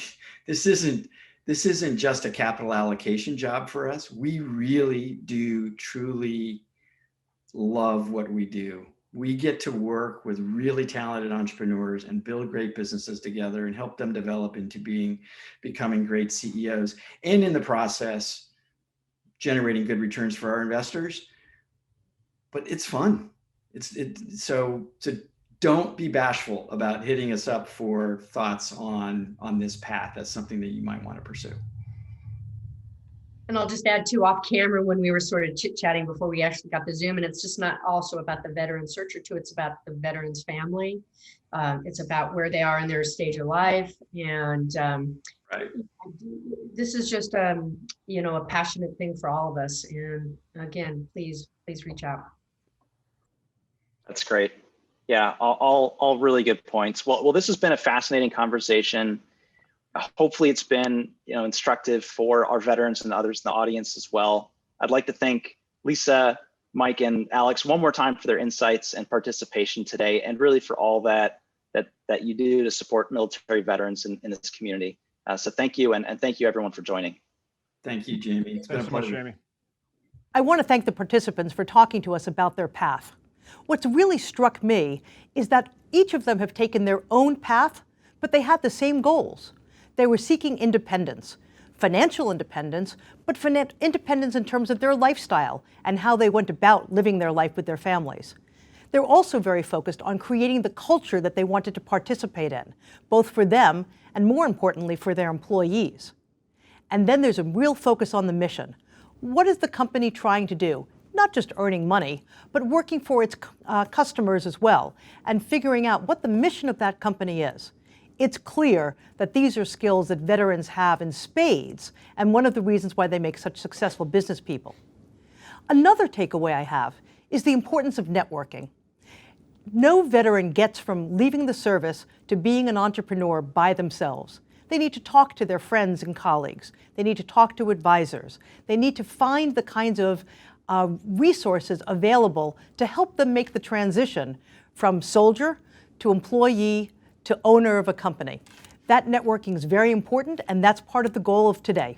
Speaker 11: this isn't just a capital allocation job for us. We really do truly love what we do. We get to work with really talented entrepreneurs and build great businesses together and help them develop into becoming great CEOs, and in the process, generating good returns for our investors. But it's fun. So don't be bashful about hitting us up for thoughts on this path. That's something that you might want to pursue.
Speaker 12: And I'll just add too, off camera, when we were sort of chit-chatting before we actually got the Zoom, and it's just not also about the veteran searcher too, it's about the veteran's family. It's about where they are in their stage of life. And
Speaker 11: right.
Speaker 12: This is just, a passionate thing for all of us. And again, please reach out.
Speaker 9: That's great. Yeah, all really good points. Well, this has been a fascinating conversation. Hopefully it's been instructive for our veterans and others in the audience as well. I'd like to thank Lisa, Mike, and Alex one more time for their insights and participation today, and really for all that you do to support military veterans in this community. So thank you, and thank you everyone for joining.
Speaker 11: Thank you, Jamie. It's been a pleasure.
Speaker 10: Jamie.
Speaker 4: I want to thank the participants for talking to us about their path. What's really struck me is that each of them have taken their own path, but they had the same goals. They were seeking independence, financial independence, but independence in terms of their lifestyle and how they went about living their life with their families. They're also very focused on creating the culture that they wanted to participate in, both for them and, more importantly, for their employees. And then there's a real focus on the mission. What is the company trying to do? Not just earning money, but working for its customers as well, and figuring out what the mission of that company is. It's clear that these are skills that veterans have in spades, and one of the reasons why they make such successful business people. Another takeaway I have is the importance of networking. No veteran gets from leaving the service to being an entrepreneur by themselves. They need to talk to their friends and colleagues. They need to talk to advisors. They need to find the kinds of resources available to help them make the transition from soldier to employee to owner of a company. That networking is very important, and that's part of the goal of today.